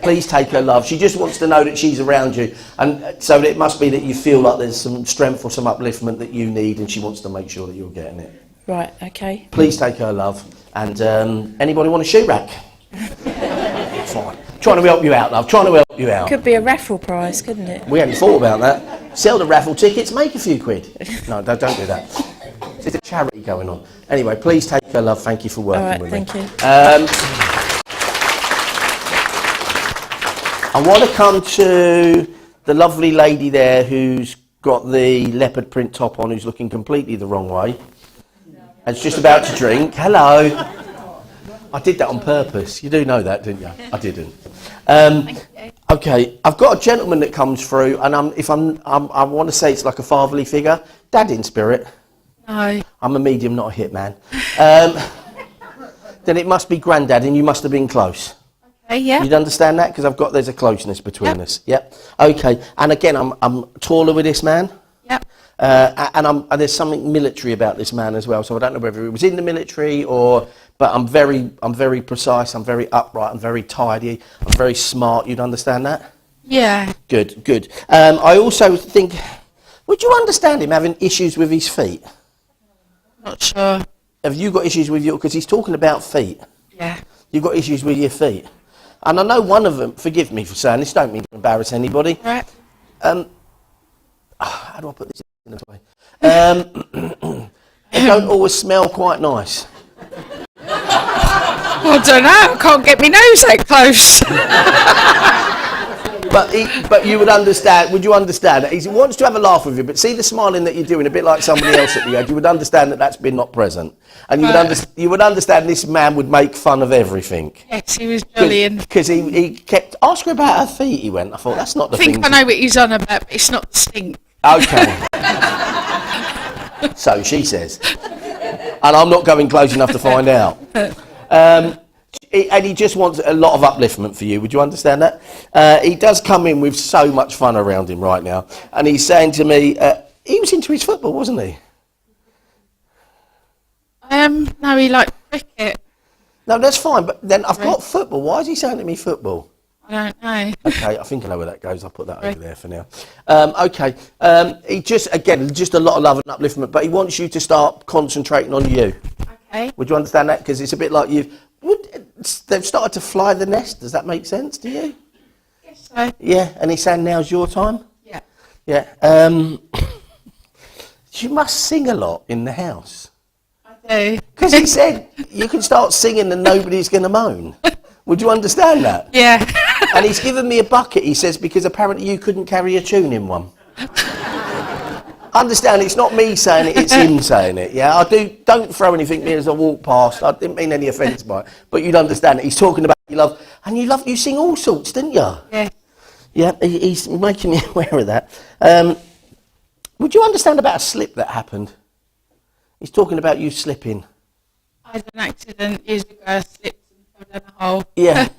Please take her love. She just wants to know that she's around you. And so it must be that you feel like there's some strength or some upliftment that you need, and she wants to make sure that you're getting it.
Right, okay.
Please take her love. And anybody want a shoe rack? Fine. Trying to help you out, love. Trying to help you out.
Could be a raffle prize, couldn't it?
We hadn't thought about that. Sell the raffle tickets, make a few quid. No, don't do that. There's a charity going on. Anyway, please take her love. Thank you for working with me.
Thank you.
I want to come to the lovely lady there who's got the leopard print top on, who's looking completely the wrong way. And is just about to drink. Hello. I did that on purpose. You do know that, didn't you? I didn't. Okay, I've got a gentleman that comes through, and I want to say it's like a fatherly figure. Dad in spirit.
No.
I'm a medium, not a hitman. Then it must be Grandad, and you must have been close.
Okay, yeah.
You'd understand that? Because there's a closeness between us. Yep. Okay. And again, I'm taller with this man.
Yep.
And there's something military about this man as well. So I don't know whether he was in the military but I'm very precise. I'm very upright. I'm very tidy. I'm very smart. You'd understand that?
Yeah.
Good. I also think, would you understand him having issues with his feet?
Not sure.
Have you got issues with because he's talking about feet.
Yeah.
You've got issues with your feet. And I know one of them, forgive me for saying this, don't mean to embarrass anybody.
Right.
How do I put this in a way? They don't always smell quite nice.
I don't know. I can't get my nose that close.
But you would understand, would you understand that? He wants to have a laugh with you, but see the smiling that you're doing, a bit like somebody else at the edge, you would understand that that's been not present. And you would understand this man would make fun of everything.
Yes, he was jolly.
Because he kept, ask her about her feet, he went. I thought, that's not the thing.
I think I know what he's on about, but it's not the stink.
Okay. So she says. And I'm not going close enough to find out. And he just wants a lot of upliftment for you. Would you understand that? He does come in with so much fun around him right now. And he's saying to me, he was into his football, wasn't he?
No, he likes cricket.
No, that's fine, but then I've got football. Why is he saying to me football?
I don't know.
Okay, I think I know where that goes. I'll put that over there for now. Okay, he just a lot of love and upliftment, but he wants you to start concentrating on you.
Okay.
Would you understand that? Because it's a bit like they've started to fly the nest. Does that make sense to you?
Yes, so.
Yeah, and he's saying now's your time?
Yeah.
Yeah. You must sing a lot in the house.
I do.
Because he said you can start singing and nobody's going to moan. Would you understand that?
Yeah.
And he's given me a bucket, he says, because apparently you couldn't carry a tune in one. Understand, it's not me saying it, it's him saying it, yeah? Don't throw anything near as I walk past. I didn't mean any offence by it. But you'd understand it. He's talking about you love, and you sing all sorts, didn't you?
Yeah.
Yeah, he's making me aware of that. Would you understand about a slip that happened? He's talking about you slipping.
I had an accident years ago, I slipped and fell down a hole.
Yeah.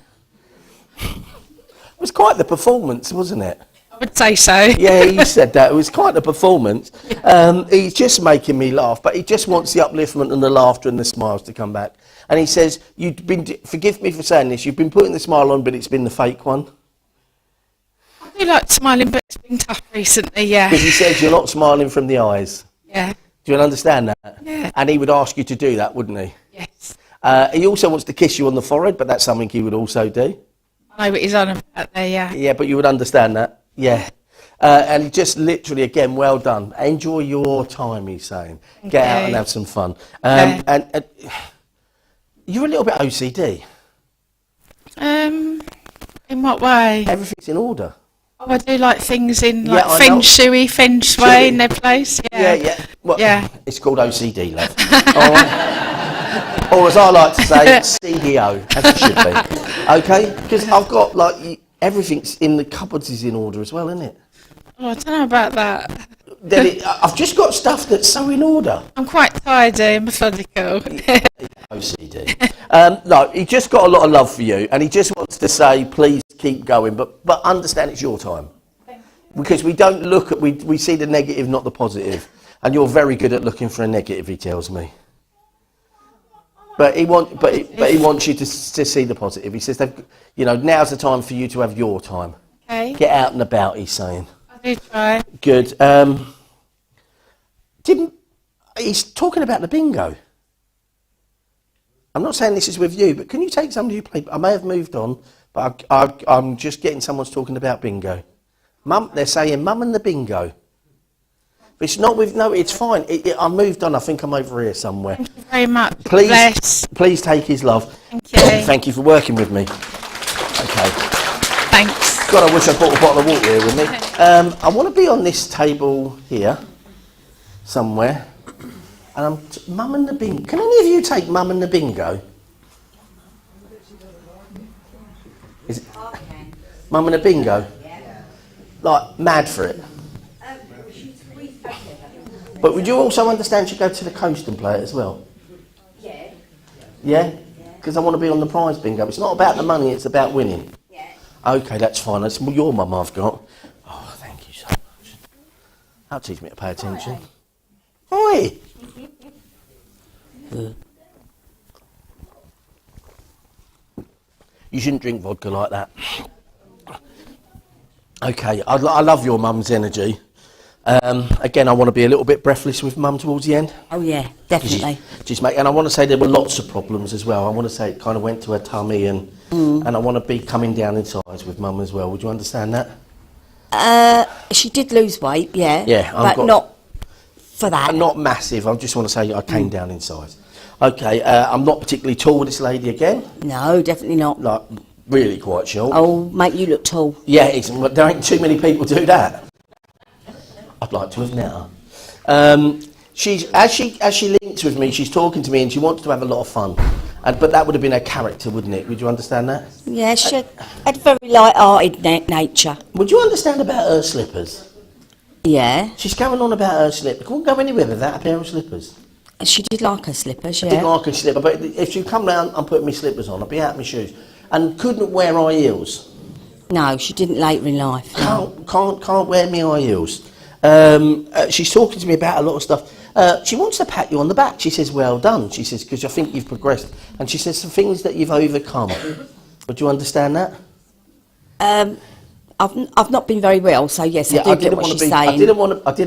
It was quite the performance, wasn't it?
I would say so.
Yeah, he said that. It was quite a performance. He's just making me laugh, but he just wants the upliftment and the laughter and the smiles to come back. And he says, forgive me for saying this, you've been putting the smile on, but it's been the fake one.
I do like smiling, but it's been tough recently, yeah.
Because he says you're not smiling from the eyes.
Yeah.
Do you understand that?
Yeah.
And he would ask you to do that, wouldn't he?
Yes.
He also wants to kiss you on the forehead, but that's something he would also do.
I know what he's on about there, yeah.
Yeah, but you would understand that. Yeah. And just literally, again, well done. Enjoy your time, he's saying. Get out and have some fun. And you're a little bit OCD.
In what way?
Everything's in order.
Oh, I do like things in like
I
feng
know.
shui in their place. Yeah.
Yeah. Well,
yeah.
It's called OCD, love. All right. Or as I like to say, CDO, as it should be. Okay? Because I've got, everything's in the cupboards is in order as well, isn't it?
Oh, I don't know about that.
I've just got stuff that's so in order.
I'm quite tidy and methodical.
OCD. No, he just got a lot of love for you, and he just wants to say, please keep going, but understand it's your time. Because we don't look at, we see the negative, not the positive. And you're very good at looking for a negative, he tells me. But he wants you to see the positive. He says, now's the time for you to have your time.
Okay.
Get out and about, he's saying.
I do try.
Good. He's talking about the bingo. I'm not saying this is with you, but can you take somebody who played? I may have moved on, but I'm just getting someone's talking about bingo. Mum, they're saying mum and the bingo. But it's not with, no, it's fine. I moved on. I think I'm over here somewhere.
Thank you very much.
Please take his love.
Thank you.
Thank you for working with me. Okay.
Thanks.
God, I wish I brought a bottle of water here with me. I want to be on this table here somewhere. And mum and the bingo. Can any of you take mum and the bingo? Is it mum and the bingo? Like mad for it. But would you also understand she'd go to the coast and play it as well?
Yeah.
Yeah? Because I want to be on the prize bingo. It's not about the money, it's about winning.
Yeah.
Okay, that's fine. That's your mum I've got. Oh, thank you so much. That'll teach me to pay attention. Oi! You shouldn't drink vodka like that. Okay, I love your mum's energy. Again, I want to be a little bit breathless with mum towards the end.
Oh yeah, definitely.
And I want to say there were lots of problems as well. I want to say it kind of went to her tummy and I want to be coming down in size with mum as well. Would you understand that?
She did lose weight, yeah.
Yeah,
but not for that.
Not massive. I just want to say I came down in size. Okay, I'm not particularly tall with this lady again.
No, definitely not.
Like, really quite short.
Oh, make you look tall.
Yeah, there ain't too many people do that. I'd like to have now. She's as she links with me, she's talking to me and she wants to have a lot of fun. But that would have been her character, wouldn't it? Would you understand that?
Yeah, she had a very light-hearted nature.
Would you understand about her slippers?
Yeah.
She's going on about her slippers. Couldn't go anywhere without a pair of slippers.
She did like her slippers, yeah.
I did like her slipper, but if she'd come round and put my slippers on, I'd be out of my shoes. And couldn't wear high heels.
No, she didn't later in life.
Can't wear me high heels. She's talking to me about a lot of stuff. she wants to pat you on the back. She says, well done. She says, because I think you've progressed. And she says, some things that you've overcome. Would you understand that?
I've not been very well, so yes, I do get what she's saying.
I didn't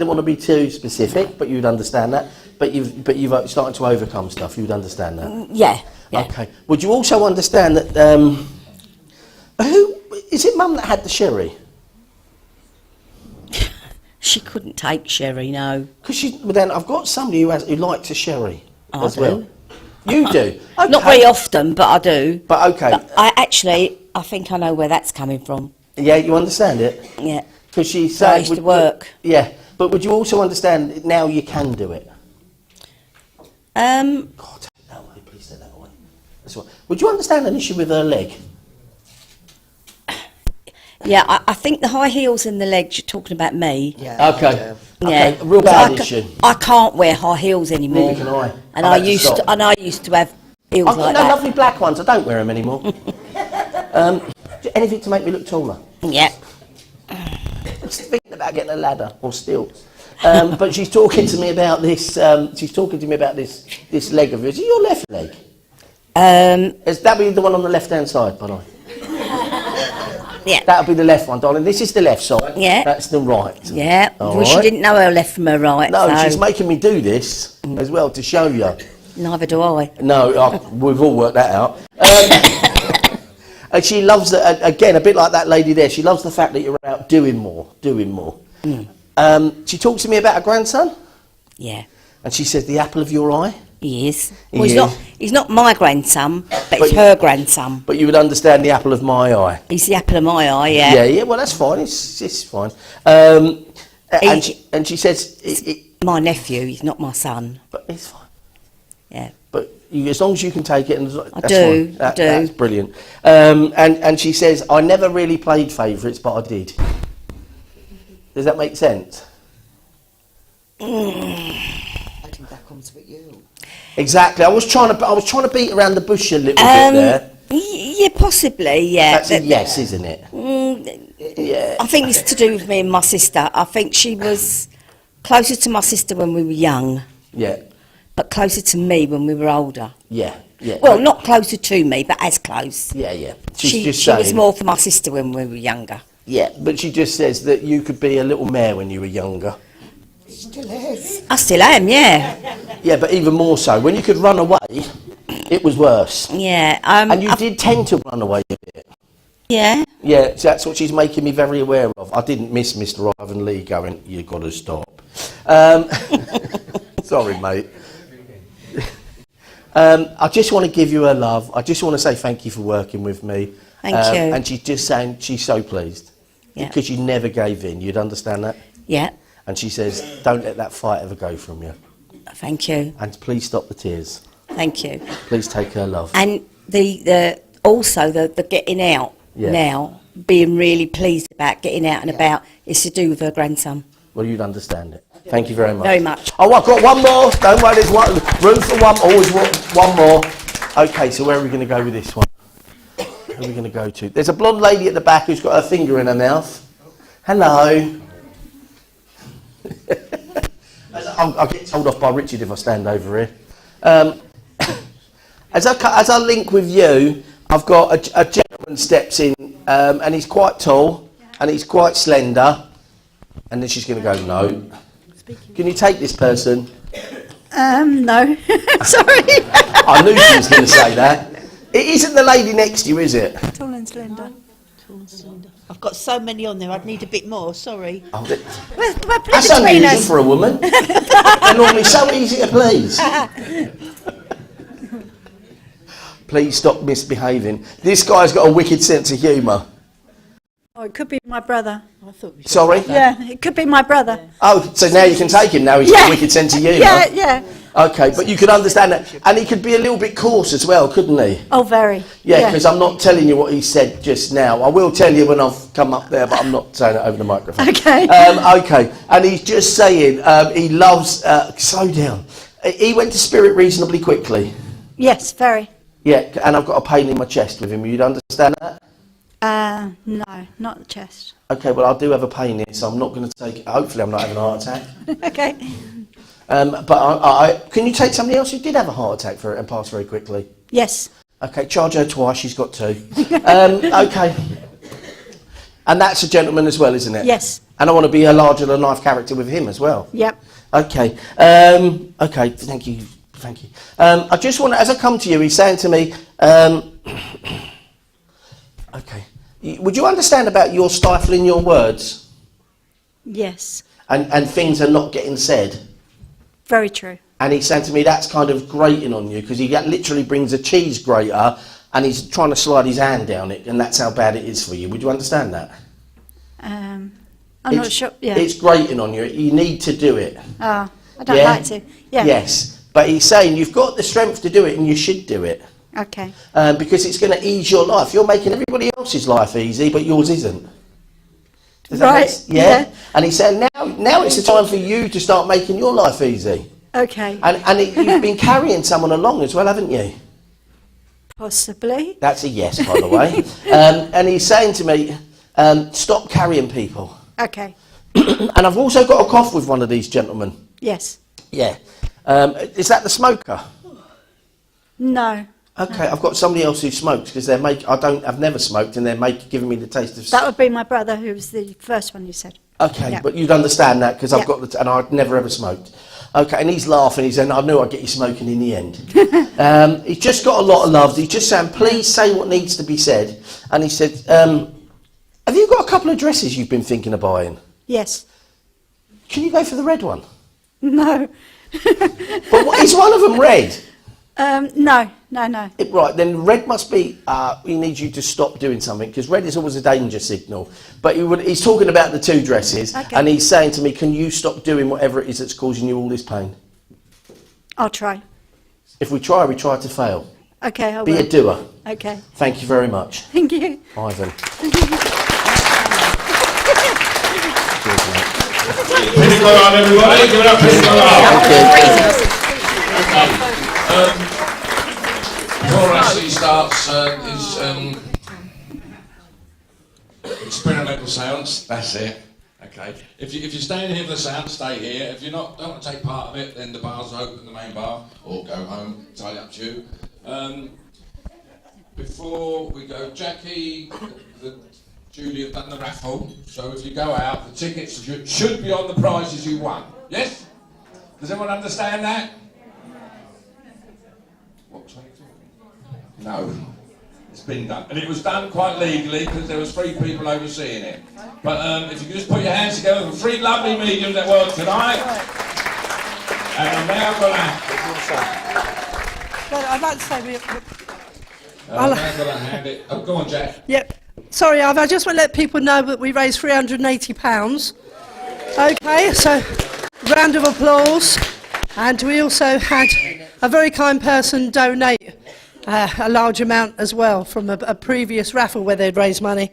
want to be too specific, but you'd understand that. But you've started to overcome stuff. You'd understand that.
Yeah.
Okay. Would you also understand that? Who is it? Mum that had the sherry?
She couldn't take sherry, no.
Because then I've got somebody who likes a sherry as well. You do? Okay.
Not very often, but I do.
But okay.
But I think I know where that's coming from.
Yeah, you understand it?
Yeah.
Because she's
I used to work.
Yeah, but would you also understand now you can do it? God, take that away, please take that away. That's what. Would you understand an issue with her leg?
Yeah, I think the high heels and the legs, you're talking about me.
Yeah. Okay.
Yeah.
Okay. A real bad issue.
I can't wear high heels anymore.
Neither can I.
And I used to have heels
I've got
like
no
that.
lovely black ones. I don't wear them anymore. Anything to make me look taller.
Yeah.
I'm thinking about getting a ladder or stilts. But she's talking to me about this. She's talking to me about this leg of yours. Is it your left leg? Is that be the one on the left-hand side, by the way?
Yeah.
That'll be the left one, darling. This is the left side.
Yeah.
That's the right.
Yeah.
All
Well, she
right.
didn't know her left from her right.
No,
so
she's making me do this as well to show you.
neither do I.
No, we've all worked that out. And she loves, again, a bit like that lady there, she loves the fact that you're out doing more. She talks to me about her grandson.
Yeah.
And she says, the apple of your eye.
He is. Well, he's not my grandson, but it's her grandson.
But you would understand the apple of my eye.
He's the apple of my eye, yeah.
Yeah, well, that's fine. It's fine. And she says...
my nephew, he's not my son.
But it's fine.
Yeah.
But as long as you can take it... That's
I do.
That's brilliant. And she says, I never really played favourites, but I did. Does that make sense?
I think that comes with you.
Exactly. I was trying to beat around the bush a little bit there.
Yeah, possibly, yeah.
That's a yes, isn't it? Yeah.
I think it's to do with me and my sister. I think she was closer to my sister when we were young.
Yeah.
But closer to me when we were older.
Yeah. Yeah.
Well, not closer to me, but as close.
Yeah, yeah.
She was more for my sister when we were younger.
Yeah, but she just says that you could be a little mare when you were younger.
Still is.
I still am, yeah.
Yeah, but even more so. When you could run away, it was worse.
Yeah.
And you did tend to run away a bit.
Yeah.
Yeah, so that's what she's making me very aware of. I didn't miss Mr. Ivan Lee going, you've got to stop. Sorry, mate. I just want to give you her love. I just want to say thank you for working with me.
Thank you.
And she's just saying she's so pleased.
Yeah.
Because you never gave in. You'd understand that?
Yeah.
And she says, don't let that fight ever go from you.
Thank you.
And please stop the tears.
Thank you.
Please take her love.
And the getting out now, being really pleased about getting out and about, is to do with her grandson.
Well, you'd understand it. Thank you very much.
Very much.
Oh, I've got one more. Don't worry, there's room for one. Always one more. Okay, so where are we going to go with this one? Where are we going to go to? There's a blonde lady at the back who's got her finger in her mouth. Hello. I'll get told off by Richard if I stand over here. As I link with you, I've got a gentleman steps in, and he's quite tall, and he's quite slender. And then she's going to go, no. Can you take this person?
No. Sorry.
I knew she was going to say that. It isn't the lady next to you, is it?
Tall and slender.
I've got so many on there, I'd need a bit more, sorry.
Oh,
We're
that's unusual for a woman. They're normally so easy to please. Please stop misbehaving. This guy's got a wicked sense of humour.
Oh, it could be my brother.
I thought
Sorry?
Yeah, it could be my brother.
Oh, so now you can take him now. He's got a wicked sense of humour.
Yeah.
Okay, but you could understand that. And he could be a little bit coarse as well, couldn't he?
Oh, very.
Yeah, because I'm not telling you what he said just now. I will tell you when I've come up there, but I'm not saying it over the microphone.
Okay.
Okay, and he's just saying he loves... slow down. He went to Spirit reasonably quickly.
Yes, very.
Yeah, and I've got a pain in my chest with him. You'd understand that?
No, not the chest.
Okay, well, I do have a pain here, so I'm not going to take... Hopefully I'm not having a heart attack.
Okay.
But can you take somebody else who did have a heart attack for it and pass very quickly?
Yes.
Okay, charge her twice, she's got 2. Okay. And that's a gentleman as well, isn't it?
Yes.
And I want to be a larger-than-life character with him as well.
Yep.
Okay. Okay, thank you. Thank you. I just want to, as I come to you, he's saying to me, okay, would you understand about your stifling your words?
Yes.
And things are not getting said?
Very true.
And he's saying to me that's kind of grating on you because he literally brings a cheese grater and he's trying to slide his hand down it, and that's how bad it is for you. Would you understand that?
I'm not sure. Yeah.
It's grating on you. You need to do it.
I don't like to. Yeah.
Yes. But he's saying you've got the strength to do it and you should do it.
Okay.
Because it's going to ease your life. You're making everybody else's life easy, but yours isn't. Does that
Right.
make sense? Yeah. And he's saying now it's the time for you to start making your life easy.
Okay.
And you've been carrying someone along as well, haven't you?
Possibly.
That's a yes, by the way. And he's saying to me, stop carrying people.
Okay.
And I've also got a cough with one of these gentlemen.
Yes.
Yeah. Is that the smoker?
No.
Okay, I've got somebody else who smokes because I've never smoked and they're giving me the taste of.
That would be my brother, who was the first one you said.
Okay,
Yeah.
but you'd understand that because I've
Yeah.
got and I'd never ever smoked. Okay, and he's laughing. He's saying, "I knew I'd get you smoking in the end." He's just got a lot of love. He's just saying, "Please say what needs to be said." And he said, "Have you got a couple of dresses you've been thinking of buying?
Yes.
Can you go for the red one?"
No.
But is one of them red?
No.
Right, then red must be, he needs you to stop doing something, because red is always a danger signal. But he's talking about the 2 dresses,
Okay.
and he's saying to me, can you stop doing whatever it is that's causing you all this pain?
I'll try.
If we try to fail.
Okay, I will.
Be a doer.
Okay.
Thank you very much.
Thank you.
Ivan.
Pinnacle on, everybody. Give it up, Pinnacle on. Before Ashley starts his experimental seance, that's it. Okay. If you're staying here for the seance, stay here. If you don't want to take part of it, then the bars are open, the main bar, or go home. Entirely up to you. Before we go, Jackie, Julie have done the raffle, so if you go out, the tickets should be on the prizes you won. Yes? Does everyone understand that? What, 22? No. It's been done. And it was done quite legally because there was 3 people overseeing it. But if you could just put your hands together for 3 lovely mediums that work tonight. And I'm now going to...
I'd like to say
I'm now going to hand it... Oh, go on, Jack.
Yep. Sorry, I just want to let people know that we raised £380. Okay, so round of applause. And we also had a very kind person donate a large amount as well from a previous raffle where they'd raised money.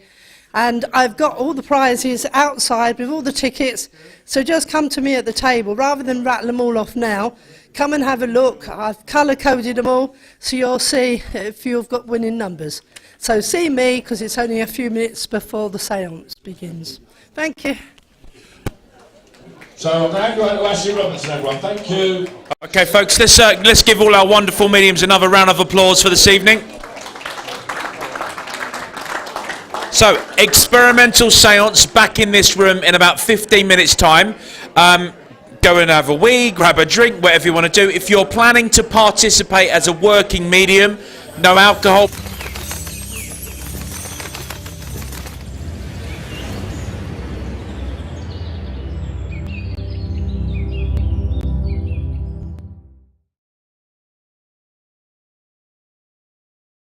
And I've got all the prizes outside with all the tickets, so just come to me at the table. Rather than rattle them all off now, come and have a look. I've colour-coded them all, so you'll see if you've got winning numbers. So see me, because it's only a few minutes before the séance begins. Thank you.
So I'm now going to Ashley Robinson, everyone. Thank you.
Okay, folks, let's give all our wonderful mediums another round of applause for this evening. So, experimental seance back in this room in about 15 minutes' time. Go and have a wee, grab a drink, whatever you want to do. If you're planning to participate as a working medium, no alcohol.